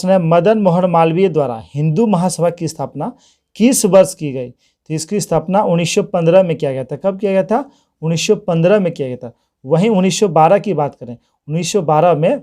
है, मदन मोहन मालवीय द्वारा हिंदू महासभा की स्थापना किस वर्ष की गई? तो इसकी स्थापना 1915 में किया गया था। कब किया गया था? 1915 में किया गया था। वहीं 1912 की बात करें, 1912 में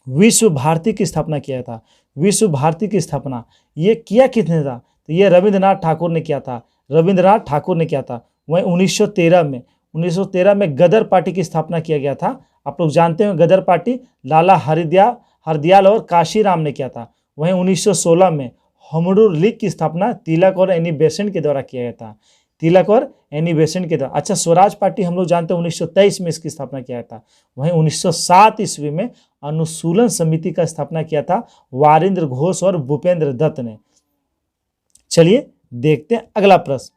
विश्व भारती की स्थापना किया था। विश्व भारती की स्थापना ये किया किसने था? तो ये रविंद्रनाथ ठाकुर ने किया था। रविंद्रनाथ ठाकुर ने किया था। वहीं 1913 में गदर पार्टी की स्थापना किया गया था। आप लोग जानते हैं गदर पार्टी लाला हरदयाल और काशीराम ने किया था। वहीं 1916 में होम लीग की स्थापना तिलक और एनी बेसेंट के द्वारा किया गया था। तिलक और एनी बेसेंट के द्वारा। अच्छा, स्वराज पार्टी हम लोग जानते हैं 1923 में इसकी स्थापना किया था। वहीं 1907 ईस्वी में अनुसूलन समिति का स्थापना किया था वारिंद्र घोष और भूपेंद्र दत्त ने। चलिए देखते हैं अगला प्रश्न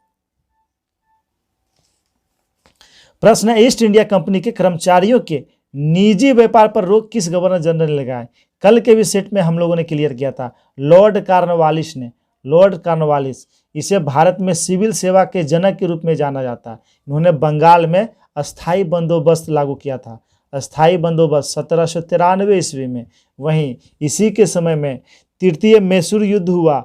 है, ईस्ट इंडिया कंपनी के कर्मचारियों के निजी व्यापार पर रोक किस गवर्नर जनरल ने लगाए? कल के भी सेट में हम लोगों ने क्लियर किया था, लॉर्ड कॉर्नवालिस ने। लॉर्ड कॉर्नवालिस, इसे भारत में सिविल सेवा के जनक के रूप में जाना जाता है। इन्होंने बंगाल में अस्थाई बंदोबस्त लागू किया था। अस्थाई बंदोबस्त 1793 ईस्वी में। वहीं इसी के समय में तृतीय मैसूर युद्ध हुआ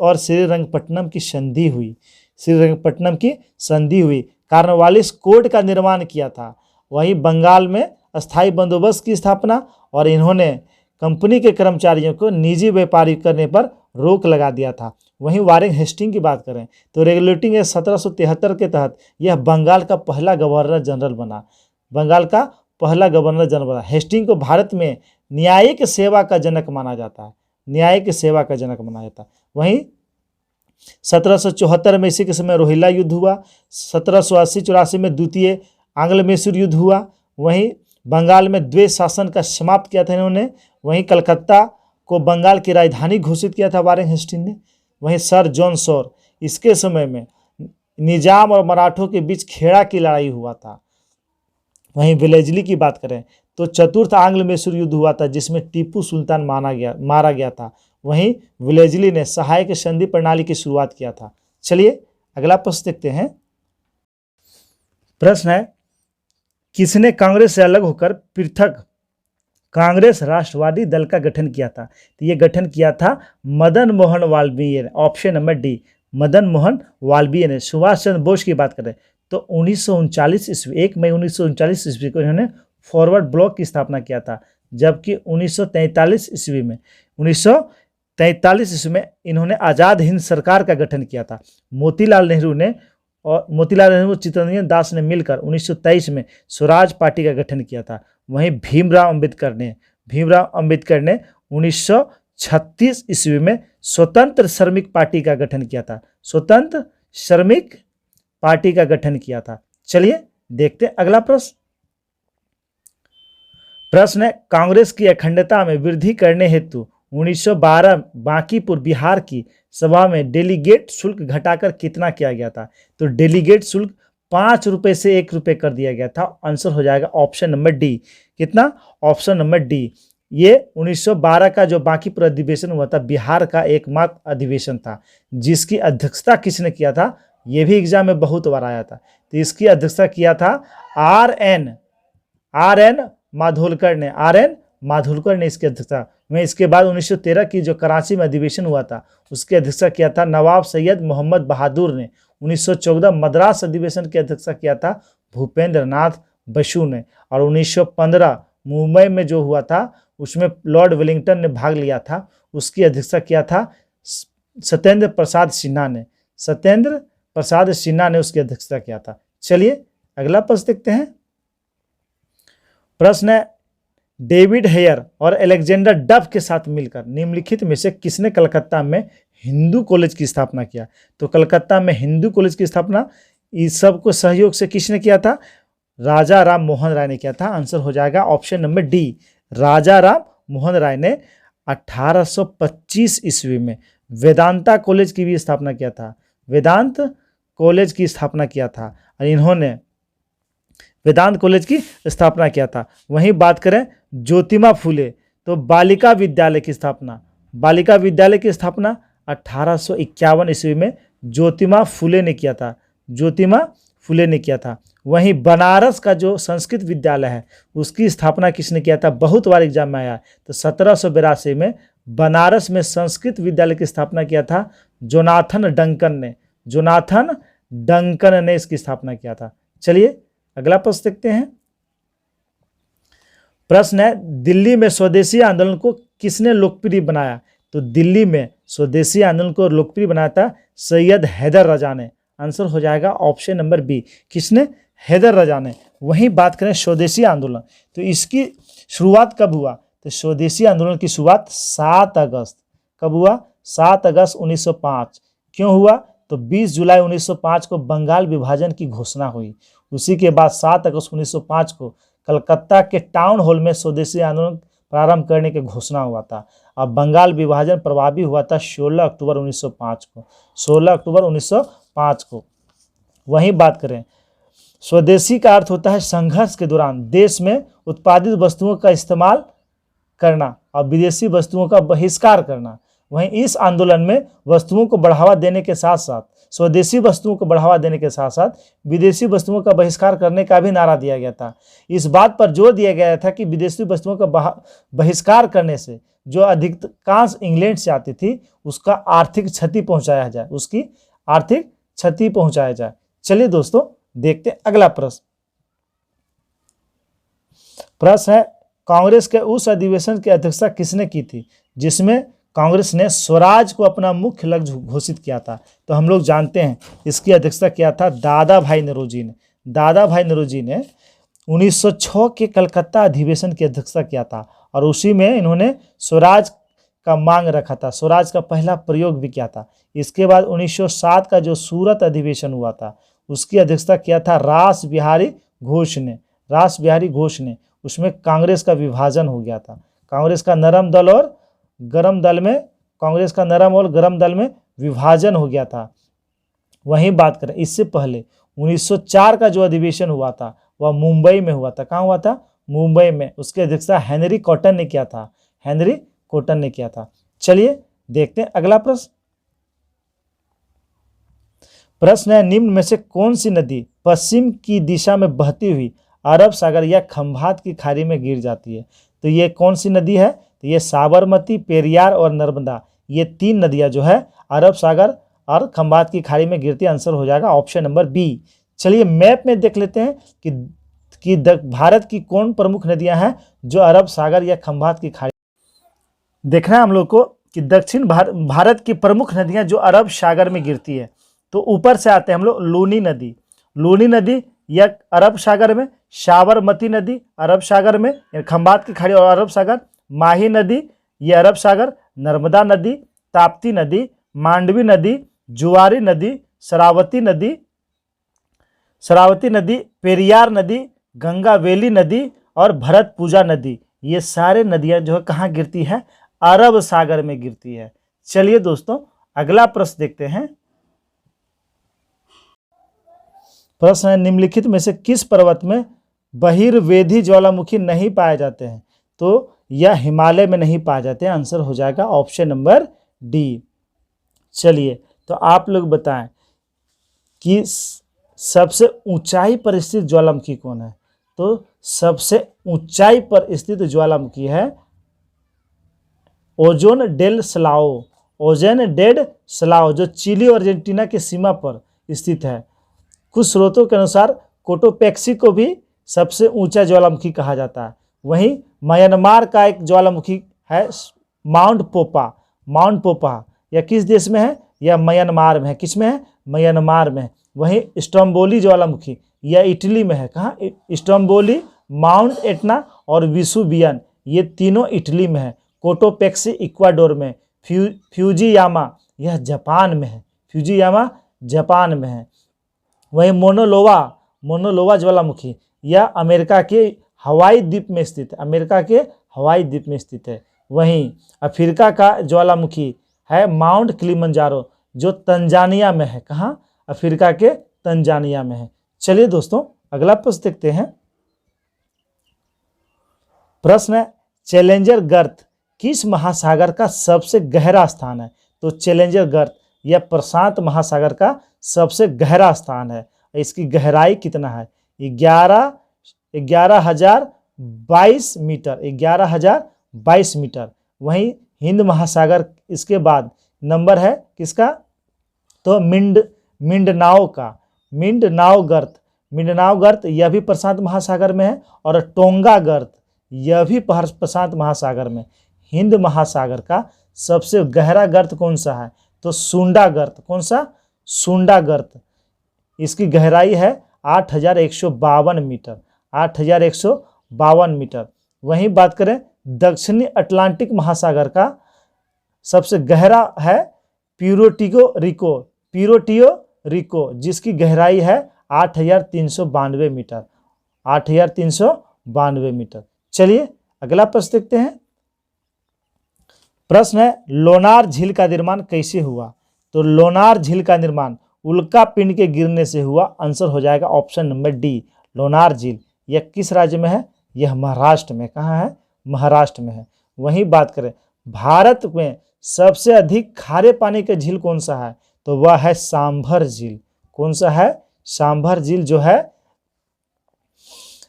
और श्रीरंगपट्टनम की संधि हुई। श्रीरंगपट्टनम की संधि हुई। कॉर्नवालिस कोड का निर्माण किया था। वहीं बंगाल में अस्थाई बंदोबस्त की स्थापना और इन्होंने कंपनी के कर्मचारियों को निजी व्यापारी करने पर रोक लगा दिया था। वहीं वारेन हेस्टिंग की बात करें तो रेगुलेटिंग एक्ट 1773 के तहत यह बंगाल का पहला गवर्नर जनरल बना। बंगाल का पहला गवर्नर जनरल बना। हेस्टिंग को भारत में न्यायिक सेवा का जनक माना जाता है। न्यायिक सेवा का जनक माना जाता है। वहीं 1774 में इसी के समय रोहिल्ला युद्ध हुआ। 1780-84 में द्वितीय आंग्ल मैसूर युद्ध हुआ। वहीं बंगाल में द्वैत शासन का समाप्त किया था इन्होंने। वहीं कलकत्ता को बंगाल की राजधानी घोषित किया था वारेन हेस्टिंग ने। वहीं सर जॉन शोर, इसके समय में निजाम और मराठों के बीच खेड़ा की लड़ाई हुआ था। वहीं विलेजली की बात करें तो चतुर्थ आंग्ल मैसूर युद्ध हुआ था जिसमें टीपू सुल्तान मारा गया था। वहीं विलेजली ने सहायक संधि प्रणाली की शुरुआत किया था। चलिए अगला प्रश्न देखते हैं। प्रश्न है, किसने कांग्रेस से अलग होकर पृथक कांग्रेस राष्ट्रवादी दल का गठन किया था? तो ये गठन किया था मदन मोहन मालवीय ने। Option number D, Madan Mohan Malviya ने। सुभाष चंद्र बोस की बात करें तो 1939 ईस्वी 1 मई 1939 ईस्वी को इन्होंने फॉरवर्ड ब्लॉक की स्थापना किया था। जबकि 1943 ईस्वी में इन्होंने आज़ाद हिंद सरकार का गठन किया था। मोतीलाल नेहरू चित्तरंजन दास ने मिलकर 1923 में स्वराज पार्टी का गठन किया था। वहीं भीमराव अंबेडकर ने 1936 ईस्वी में स्वतंत्र श्रमिक पार्टी का गठन किया था। स्वतंत्र श्रमिक पार्टी का गठन किया था। चलिए देखते हैं अगला प्रश्न है, कांग्रेस की अखंडता में वृद्धि करने हेतु 1912 बांकीपुर बिहार की सभा में डेलीगेट शुल्क घटाकर कितना किया गया था? तो डेलीगेट शुल्क 5 रुपये से 1 रुपये कर दिया गया था। आंसर हो जाएगा ऑप्शन नंबर डी। कितना? Option number D. ये 1912 का जो बांकीपुर अधिवेशन हुआ था बिहार का एकमात्र अधिवेशन था जिसकी अध्यक्षता किसने किया था? ये भी एग्जाम में बहुत बार आया था। तो इसकी अध्यक्षता किया था आर एन माधोलकर ने इसकी अध्यक्षता में। इसके बाद 1913 की जो कराची में अधिवेशन हुआ था उसकी अध्यक्षता किया था नवाब सैयद मोहम्मद बहादुर ने। 1914 मद्रास अधिवेशन की अध्यक्षता किया था भूपेंद्र नाथ बसु ने। और 1915 मुंबई में जो हुआ था उसमें लॉर्ड वेलिंगटन ने भाग लिया था। उसकी अध्यक्षता किया था सत्येंद्र प्रसाद सिन्हा ने उसकी अध्यक्षता किया था। चलिए अगला प्रश्न देखते हैं। प्रश्न है, डेविड हेयर और अलेक्जेंडर डफ के साथ मिलकर निम्नलिखित में से किसने कलकत्ता में हिंदू कॉलेज की स्थापना किया? तो कलकत्ता में हिंदू कॉलेज की स्थापना इस सब को सहयोग से किसने किया था? राजा राम मोहन राय ने किया था। आंसर हो जाएगा ऑप्शन नंबर डी, राजा राम मोहन राय ने 1825 ईस्वी में वेदांता कॉलेज की भी स्थापना किया था। वेदांत कॉलेज की स्थापना किया था और इन्होंने वेदांत कॉलेज की स्थापना किया था। वहीं बात करें ज्योतिबा फुले तो बालिका विद्यालय की स्थापना 1851 ईस्वी में ज्योतिबा फुले ने किया था। वहीं बनारस का जो संस्कृत विद्यालय है उसकी स्थापना किसने किया था, बहुत बार एग्जाम में आया। तो 1782 में बनारस में संस्कृत विद्यालय की स्थापना किया था जोनाथन डंकन ने। जोनाथन डंकन ने इसकी स्थापना किया था। चलिए अगला प्रश्न देखते हैं। प्रश्न है, दिल्ली में स्वदेशी आंदोलन को किसने लोकप्रिय बनाया। तो दिल्ली में स्वदेशी आंदोलन को लोकप्रिय बनाया था सैयद हैदर रजा ने। आंसर हो जाएगा ऑप्शन नंबर बी, किसने, हैदर रजा ने। वहीं बात करें स्वदेशी आंदोलन, तो इसकी शुरुआत कब हुआ। तो स्वदेशी आंदोलन की शुरुआत 7 अगस्त, कब हुआ, 7 अगस्त 1905। क्यों हुआ, तो 20 जुलाई 1905 को बंगाल विभाजन की घोषणा हुई। उसी के बाद 7 अगस्त 1905 को कलकत्ता के टाउन हॉल में स्वदेशी आंदोलन प्रारंभ करने की घोषणा हुआ था। अब बंगाल विभाजन प्रभावी हुआ था 16 अक्टूबर 1905 को, 16 अक्टूबर 1905 को। वहीं बात करें, स्वदेशी का अर्थ होता है संघर्ष के दौरान देश में उत्पादित वस्तुओं का इस्तेमाल करना और विदेशी वस्तुओं का बहिष्कार करना। वहीं इस आंदोलन में वस्तुओं को बढ़ावा देने के साथ साथ, स्वदेशी वस्तुओं को बढ़ावा देने के साथ साथ विदेशी वस्तुओं का बहिष्कार करने का भी नारा दिया गया था। इस बात पर जोर दिया गया था कि विदेशी वस्तुओं का बहिष्कार करने से जो अधिकांश इंग्लैंड से आती थी उसका आर्थिक क्षति पहुंचाया जाए, उसकी आर्थिक क्षति पहुंचाया जाए। चलिए दोस्तों देखते हैं अगला प्रश्न। प्रश्न है, कांग्रेस के उस अधिवेशन की अध्यक्षता किसने की थी जिसमें कांग्रेस ने स्वराज को अपना मुख्य लक्ष्य घोषित किया था। तो हम लोग जानते हैं इसकी अध्यक्षता किया था दादा भाई नौरोजी ने। दादा भाई नौरोजी ने 1906 के कलकत्ता अधिवेशन की अध्यक्षता किया था और उसी में इन्होंने स्वराज का मांग रखा था, स्वराज का पहला प्रयोग भी किया था। इसके बाद 1907 का जो सूरत अधिवेशन हुआ था उसकी अध्यक्षता किया था रास बिहारी घोष ने। रास बिहारी घोष ने, उसमें कांग्रेस का विभाजन हो गया था। कांग्रेस का नरम दल और गरम दल में, कांग्रेस का नरम और गरम दल में विभाजन हो गया था। वहीं बात करें, इससे पहले 1904 का जो अधिवेशन हुआ था वह मुंबई में हुआ था। कहाँ हुआ था, मुंबई में। उसकी अध्यक्षता हेनरी कॉटन ने किया था, हेनरी कॉटन ने किया था। चलिए देखते हैं अगला प्रश्न। प्रश्न है, निम्न में से कौन सी नदी पश्चिम की दिशा में बहती हुई अरब सागर या खंभात की खाड़ी में गिर जाती है। तो ये कौन सी नदी है, तो ये साबरमती, पेरियार और नर्मदा, ये 3 नदियां जो है अरब सागर और खंभात की खाड़ी में गिरती है। आंसर हो जाएगा ऑप्शन नंबर बी। चलिए मैप में देख लेते हैं कि भारत की कौन प्रमुख नदियां हैं जो अरब सागर या खंभात की खाड़ी। देखना है हम लोग को कि दक्षिण भारत की प्रमुख नदियां जो अरब सागर में गिरती है। तो ऊपर से आते हैं हम लोग, लूनी नदी, लूनी नदी या अरब सागर में, साबरमती नदी अरब सागर में, खंभात की खाड़ी और अरब सागर, माही नदी ये अरब सागर, नर्मदा नदी, ताप्ती नदी, मांडवी नदी, जुआरी नदी, शरावती नदी, पेरियार नदी, गंगा वेली नदी और भरतपुजा नदी, ये सारे नदियां जो है कहाँ गिरती है, अरब सागर में गिरती है। चलिए दोस्तों अगला प्रश्न देखते हैं। प्रश्न है, निम्नलिखित में से किस पर्वत में बहिर्वेधी ज्वालामुखी नहीं पाए जाते हैं। तो यह हिमालय में नहीं पाए जाते हैं। आंसर हो जाएगा ऑप्शन नंबर डी। चलिए तो आप लोग बताएं कि सबसे ऊंचाई पर स्थित ज्वालामुखी कौन है। तो सबसे ऊंचाई पर स्थित ज्वालामुखी है ओजोन डेल सलाओ, ओजोन डेल सलाओ, जो चिली और अर्जेंटीना की सीमा पर स्थित है। कुछ स्रोतों के अनुसार कोटोपेक्सी को भी सबसे ऊंचा ज्वालामुखी कहा जाता है। वहीं म्यांमार का एक ज्वालामुखी है माउंट पोपा, माउंट पोपा, यह किस देश में है, यह म्यांमार में है। किस में है, म्यांमार में। वहीं स्ट्रोम्बोली ज्वालामुखी यह इटली में है। कहाँ, स्ट्रोम्बोली, माउंट एटना और विसुवियन ये तीनों इटली में है। कोटोपेक्सी इक्वाडोर में, फ्यूजियामा यह जापान में है, फ्यूजियामा जापान में है। वहीं मोनोलोवा ज्वालामुखी यह अमेरिका के हवाई द्वीप में स्थित है, अमेरिका के हवाई द्वीप में स्थित है। वहीं अफ्रीका का ज्वालामुखी है माउंट किलिमंजारो, जो तंजानिया में है। कहाँ, अफ्रीका के तंजानिया में है। चलिए दोस्तों अगला प्रश्न देखते हैं। प्रश्न है, चैलेंजर गर्त किस महासागर का सबसे गहरा स्थान है। तो चैलेंजर गर्त यह प्रशांत महासागर का सबसे गहरा स्थान है। इसकी गहराई कितना है, 11 11,022 मीटर, 11,022 मीटर। वहीं हिंद महासागर इसके बाद नंबर है किसका, तो मिंडनाओ का, मिंडनाओ गर्त यह भी प्रशांत महासागर में है, और टोंगा गर्त यह भी प्रशांत महासागर में। हिंद महासागर का सबसे गहरा गर्त कौन सा है, तो सुंडा गर्त। कौन सा, सुंडा गर्त। इसकी गहराई है 8,152 मीटर, 8,152 मीटर। वहीं बात करें दक्षिणी अटलांटिक महासागर का सबसे गहरा है प्यूर्टो रिको, जिसकी गहराई है 8,392 मीटर, 8,392 मीटर। चलिए अगला प्रश्न देखते हैं। प्रश्न है लोनार झील का निर्माण कैसे हुआ, तो लोनार झील का निर्माण उल्का पिंड के गिरने से हुआ। आंसर हो जाएगा ऑप्शन नंबर डी, लोनार झील। यह किस राज्य में है, यह महाराष्ट्र में। कहाँ है, महाराष्ट्र में है। वहीं बात करें भारत में सबसे अधिक खारे पानी का झील कौन सा है, तो वह है सांभर झील। कौन सा है, सांभर झील जो है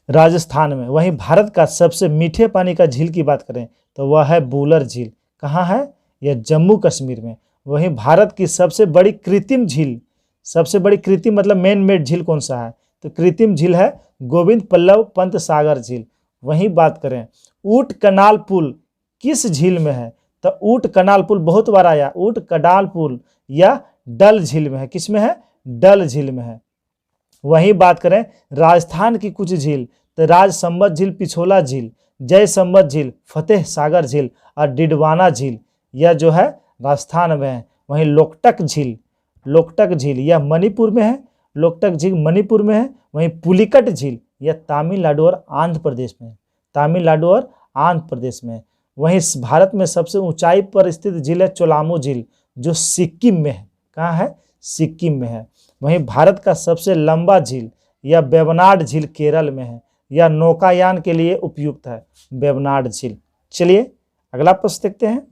राजस्थान में। वहीं भारत का सबसे मीठे पानी का झील की बात करें तो वह है बुलर झील। कहाँ है, यह जम्मू कश्मीर में। वहीं भारत की सबसे बड़ी कृत्रिम झील, सबसे बड़ी कृत्रिम मतलब मैन मेड झील कौन सा है, तो कृत्रिम झील है गोविंद पल्लव पंत सागर झील। वहीं बात करें ऊट कनाल पुल किस झील में है, तो ऊट कनाल पुल बहुत बार आया, ऊट कनाल पुल या डल झील में है। किस में है, डल झील में है। वहीं बात करें राजस्थान की कुछ झील, तो राज संबत झील, पिछोला झील, जय संबत झील, फतेह सागर झील और डिडवाना झील, यह जो है राजस्थान में है। वहीं लोकटक झील यह मणिपुर में है, लोकटक झील मणिपुर में है। वहीं पुलिकट झील यह तमिलनाडु और आंध्र प्रदेश में है, तमिलनाडु और आंध्र प्रदेश में है। वहीं भारत में सबसे ऊंचाई पर स्थित झील है चोलामू झील, जो सिक्किम में है। कहाँ है, सिक्किम में है। वहीं भारत का सबसे लंबा झील यह वेबनाड झील केरल में है, यह नौकायान के लिए उपयुक्त है, वेबनाड झील। चलिए अगला प्रश्न देखते हैं।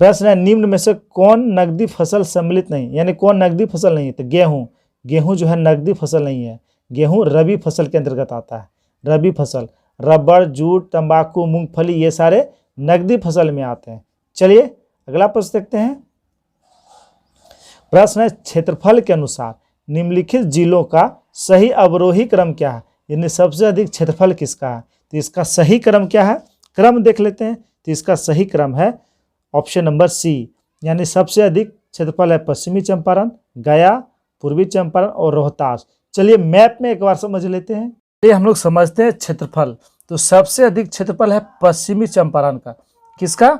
प्रश्न है निम्न में से कौन नकदी फसल सम्मिलित नहीं, यानी कौन नकदी फसल नहीं है, तो गेहूं। गेहूं जो है नकदी फसल नहीं है, गेहूं रबी फसल के अंतर्गत आता है, रबी फसल। रबड़, जूट, तंबाकू, मूंगफली ये सारे नकदी फसल में आते हैं। चलिए अगला प्रश्न देखते हैं। प्रश्न है क्षेत्रफल के अनुसार निम्नलिखित जिलों का सही अवरोही क्रम क्या है, यानी सबसे अधिक क्षेत्रफल किसका है, तो इसका सही क्रम क्या है, क्रम देख लेते हैं। तो इसका सही क्रम है ऑप्शन नंबर सी, यानी सबसे अधिक क्षेत्रफल है पश्चिमी चंपारण, गया, पूर्वी चंपारण और रोहतास। चलिए मैप में एक बार समझ लेते हैं। ये हम लोग समझते हैं क्षेत्रफल, तो सबसे अधिक क्षेत्रफल है पश्चिमी चंपारण का। किसका,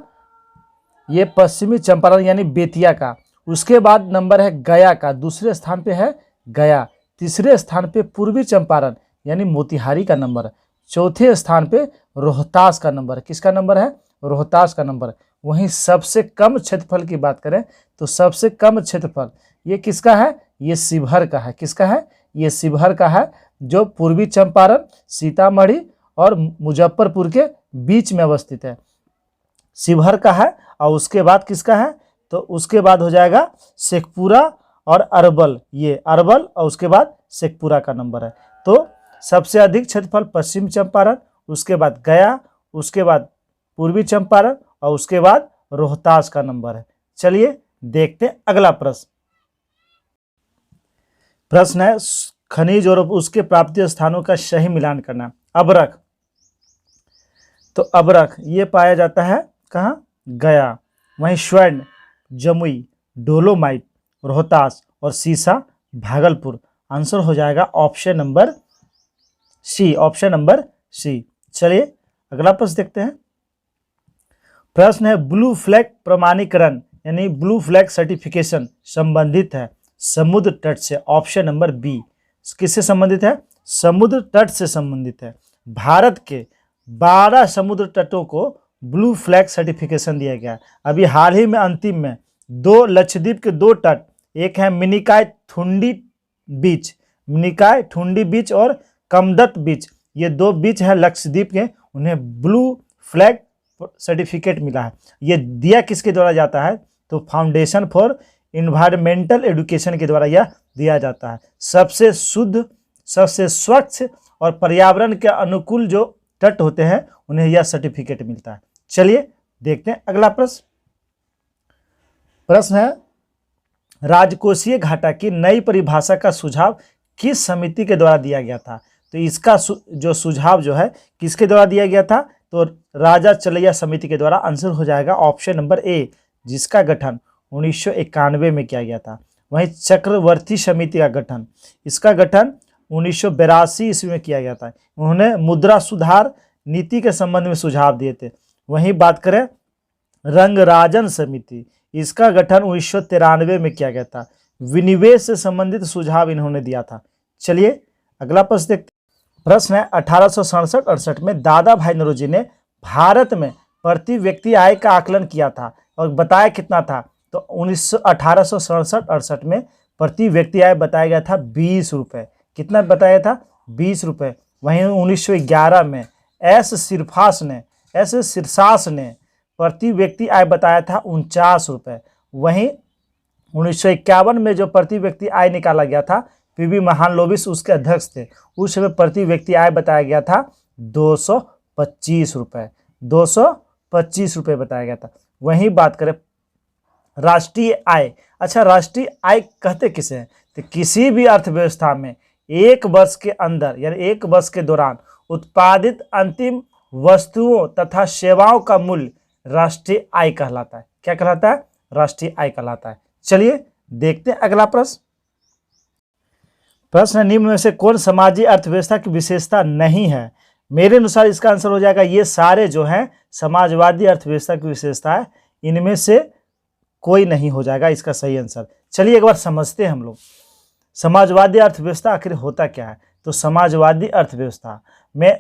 ये पश्चिमी चंपारण यानी बेतिया का। उसके बाद नंबर है गया का, दूसरे स्थान पे है गया। तीसरे स्थान पे पूर्वी चंपारण यानी मोतिहारी का नंबर है। चौथे स्थान पे रोहतास का नंबर है। किसका नंबर है, रोहतास का नंबर है। वहीं सबसे कम क्षेत्रफल की बात करें तो सबसे कम क्षेत्रफल ये किसका है, ये शिवहर का है। किसका है, ये शिवहर का है, जो पूर्वी चंपारण, सीतामढ़ी और मुजफ्फरपुर के बीच में अवस्थित है, शिवहर का है। और उसके बाद किसका है, तो उसके बाद हो जाएगा शेखपुरा और अरवल, ये अरवल और उसके बाद शेखपुरा का नंबर है। तो सबसे अधिक क्षेत्रफल पश्चिम चंपारण, उसके बाद गया, उसके बाद पूर्वी चंपारण और उसके बाद रोहतास का नंबर है। चलिए देखते हैं अगला प्रश्न। प्रश्न है खनिज और उसके प्राप्ति स्थानों का सही मिलान करना। अबरख, तो अबरख ये पाया जाता है कहाँ, गया। वहीं स्वर्ण, जमुई, डोलोमाइट, रोहतास और सीसा भागलपुर। आंसर हो जाएगा option number C, option number C. चलिए अगला प्रश्न देखते हैं। प्रश्न है ब्लू फ्लैग प्रमाणीकरण यानी ब्लू फ्लैग सर्टिफिकेशन संबंधित है समुद्र तट से। Option number B. किससे संबंधित है, समुद्र तट से संबंधित है। भारत के 12 समुद्र तटों को ब्लू फ्लैग सर्टिफिकेशन दिया गया। अभी हाल ही में अंतिम में 2 लक्षद्वीप के 2 तट, एक है मिनिकॉय थुंडी बीच, मिनिकॉय थुंडी बीच और कमदत बीच, ये 2 बीच है लक्षद्वीप के, उन्हें ब्लू फ्लैग सर्टिफिकेट मिला है। ये दिया किसके द्वारा जाता है, तो फाउंडेशन फॉर इन्वायरमेंटल एजुकेशन के द्वारा यह दिया जाता है। सबसे शुद्ध सबसे स्वच्छ और पर्यावरण के अनुकूल जो तट होते हैं उन्हें यह सर्टिफिकेट मिलता है। चलिए देखते हैं अगला प्रश्न। प्रश्न है, राजकोषीय घाटा की नई परिभाषा का सुझाव किस समिति के द्वारा दिया गया था? तो इसका जो सुझाव जो है किसके द्वारा दिया गया था? तो राजा चलैया समिति के द्वारा। आंसर हो जाएगा ऑप्शन नंबर ए, जिसका गठन 1991 में किया गया था। वहीं चक्रवर्ती समिति का गठन, इसका गठन 1982 ईस्वी में किया गया था। उन्होंने मुद्रा सुधार नीति के संबंध में सुझाव दिए थे। वहीं बात करें रंगराजन समिति, इसका गठन 1993 में किया गया था। विनिवेश से संबंधित सुझाव इन्होंने दिया था। चलिए अगला प्रश्न देखते हैं। प्रश्न है, 1867-68 में दादा भाई नौरोजी ने भारत में प्रति व्यक्ति आय का आकलन किया था और बताया कितना था? तो 1867-68 में प्रति व्यक्ति आय बताया गया था 20 रुपये। कितना बताया था? 20 रुपये। वहीं 1911 में एस सिरसास ने प्रति व्यक्ति आय बताया था 49 रुपये। वहीं 1951 में जो प्रति व्यक्ति आय निकाला गया था, पीवी महालनोबिस उसके अध्यक्ष थे, उस समय प्रति व्यक्ति आय बताया गया था 225 रुपये। 225 रुपये बताया गया था। वहीं बात करें राष्ट्रीय आय। अच्छा, राष्ट्रीय आय कहते किसे हैं? तो किसी भी अर्थव्यवस्था में एक वर्ष के अंदर यानी एक वर्ष के दौरान उत्पादित अंतिम वस्तुओं तथा सेवाओं का मूल्य राष्ट्रीय आय कहलाता है। क्या कहलाता है? राष्ट्रीय आय कहलाता है। चलिए देखते हैं अगला प्रश्न। प्रश्न, निम्न में से कौन समाजीय अर्थव्यवस्था की विशेषता नहीं है? मेरे अनुसार इसका आंसर हो जाएगा ये सारे जो हैं समाजवादी अर्थव्यवस्था की विशेषता है, इनमें से कोई नहीं हो जाएगा इसका सही आंसर। चलिए एक बार समझते हैं हम लोग समाजवादी अर्थव्यवस्था आखिर होता क्या है। तो समाजवादी अर्थव्यवस्था में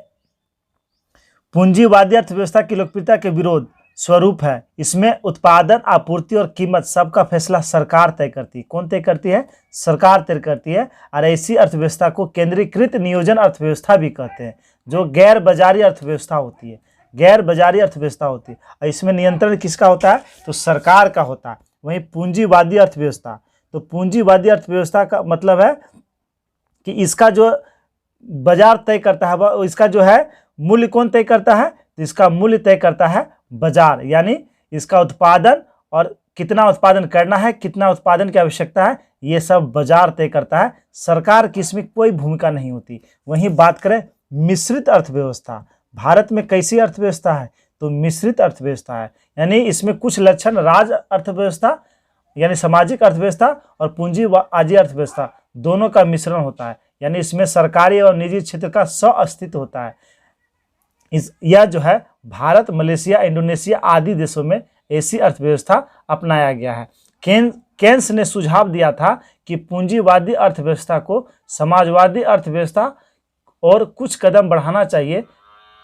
पूंजीवादी अर्थव्यवस्था की लोकप्रियता के विरोध स्वरूप है। इसमें उत्पादन, आपूर्ति और कीमत सबका फैसला सरकार तय करती है। कौन तय करती है? सरकार तय करती है। और ऐसी अर्थव्यवस्था को केंद्रीकृत नियोजन अर्थव्यवस्था भी कहते हैं, जो गैर बाजारी अर्थव्यवस्था होती है। गैर बाजारी अर्थव्यवस्था होती है और इसमें नियंत्रण किसका होता है? तो सरकार का होता है। वहीं पूंजीवादी अर्थव्यवस्था, तो पूंजीवादी अर्थव्यवस्था का मतलब है कि इसका जो बाजार तय करता है, वह इसका जो है मूल्य कौन तय करता है? तो इसका मूल्य तय करता है बाजार, यानी इसका उत्पादन और कितना उत्पादन करना है, कितना उत्पादन की आवश्यकता है, ये सब बाजार तय करता है। सरकार की इसमें कोई भूमिका नहीं होती। वहीं बात करें मिश्रित अर्थव्यवस्था, भारत में कैसी अर्थव्यवस्था है? तो मिश्रित अर्थव्यवस्था है, यानी इसमें कुछ लक्षण राज अर्थव्यवस्था यानी सामाजिक अर्थव्यवस्था और पूंजीवादी अर्थव्यवस्था दोनों का मिश्रण होता है, यानी इसमें सरकारी और निजी क्षेत्र का सह-अस्तित्व होता है। यह जो है भारत, मलेशिया, इंडोनेशिया आदि देशों में ऐसी अर्थव्यवस्था अपनाया गया है। केन्स ने सुझाव दिया था कि पूंजीवादी अर्थव्यवस्था को समाजवादी अर्थव्यवस्था और कुछ कदम बढ़ाना चाहिए,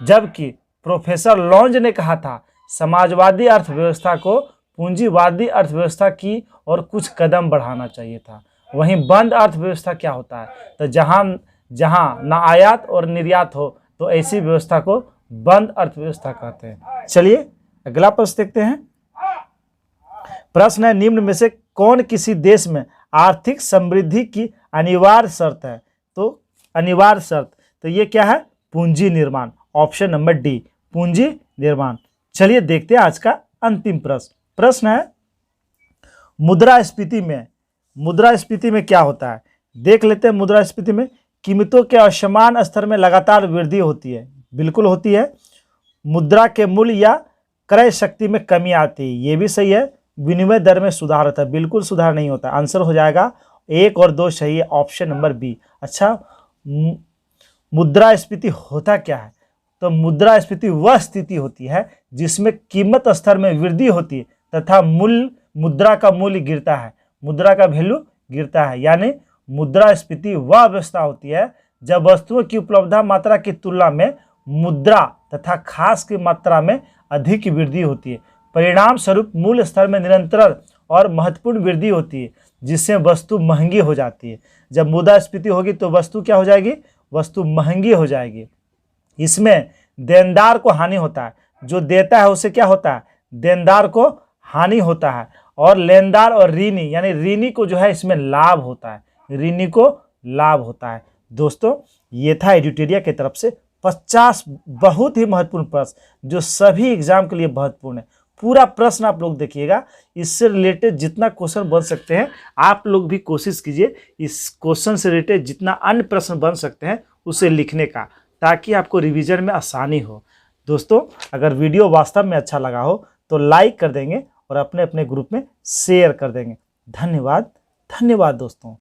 जबकि प्रोफेसर लॉन्ज ने कहा था समाजवादी अर्थव्यवस्था को पूंजीवादी अर्थव्यवस्था की और कुछ कदम बढ़ाना चाहिए था। वहीं बंद अर्थव्यवस्था क्या होता है? तो जहां ना आयात और निर्यात हो, तो ऐसी व्यवस्था को बंद अर्थव्यवस्था कहते हैं। चलिए अगला प्रश्न देखते हैं। प्रश्न है, निम्न में से कौन किसी देश में आर्थिक समृद्धि की अनिवार्य शर्त है? तो अनिवार्य शर्त, तो ये क्या है? पूंजी निर्माण। ऑप्शन नंबर डी, पूंजी निर्माण। चलिए देखते हैं आज का अंतिम प्रश्न। प्रश्न है, मुद्रास्फीति में क्या होता है? देख लेते हैं। मुद्रास्फीति में कीमतों के असमान स्तर में लगातार वृद्धि होती है। बिल्कुल होती है। मुद्रा के मूल्य या क्रय शक्ति में कमी आती है, ये भी सही है। विनिमय दर में सुधार होता है, बिल्कुल सुधार नहीं होता। आंसर हो जाएगा 1 और 2 सही है, ऑप्शन नंबर बी। अच्छा, मुद्रास्फीति होता क्या है? तो मुद्रास्फीति वह स्थिति होती है जिसमें कीमत स्तर में वृद्धि होती है तथा मुद्रा का मूल्य गिरता है, मुद्रा का वैल्यू गिरता है। यानी मुद्रास्फीति वह अवस्था होती है जब वस्तुओं की उपलब्धता मात्रा की तुलना में मुद्रा तथा खास की मात्रा में अधिक वृद्धि होती है। परिणाम स्वरूप मूल्य स्तर में निरंतर और महत्वपूर्ण वृद्धि होती है, जिससे वस्तु महंगी हो जाती है। जब मुद्रास्फीति होगी तो वस्तु क्या हो जाएगी? वस्तु महंगी हो जाएगी। इसमें देनदार को हानि होता है, जो देता है उसे क्या होता है? देनदार को हानि होता है। और लेनदार और ऋणी यानी ऋणी को जो है इसमें लाभ होता है, ऋणी को लाभ होता है। दोस्तों ये था एडुटेरिया की तरफ से 50 बहुत ही महत्वपूर्ण प्रश्न जो सभी एग्जाम के लिए महत्वपूर्ण है। पूरा प्रश्न आप लोग देखिएगा, इससे रिलेटेड जितना क्वेश्चन बन सकते हैं आप लोग भी कोशिश कीजिए इस क्वेश्चन से रिलेटेड जितना अन्य प्रश्न बन सकते हैं उसे लिखने का, ताकि आपको रिवीजन में आसानी हो। दोस्तों अगर वीडियो वास्तव में अच्छा लगा हो तो लाइक कर देंगे और अपने अपने ग्रुप में शेयर कर देंगे। धन्यवाद दोस्तों।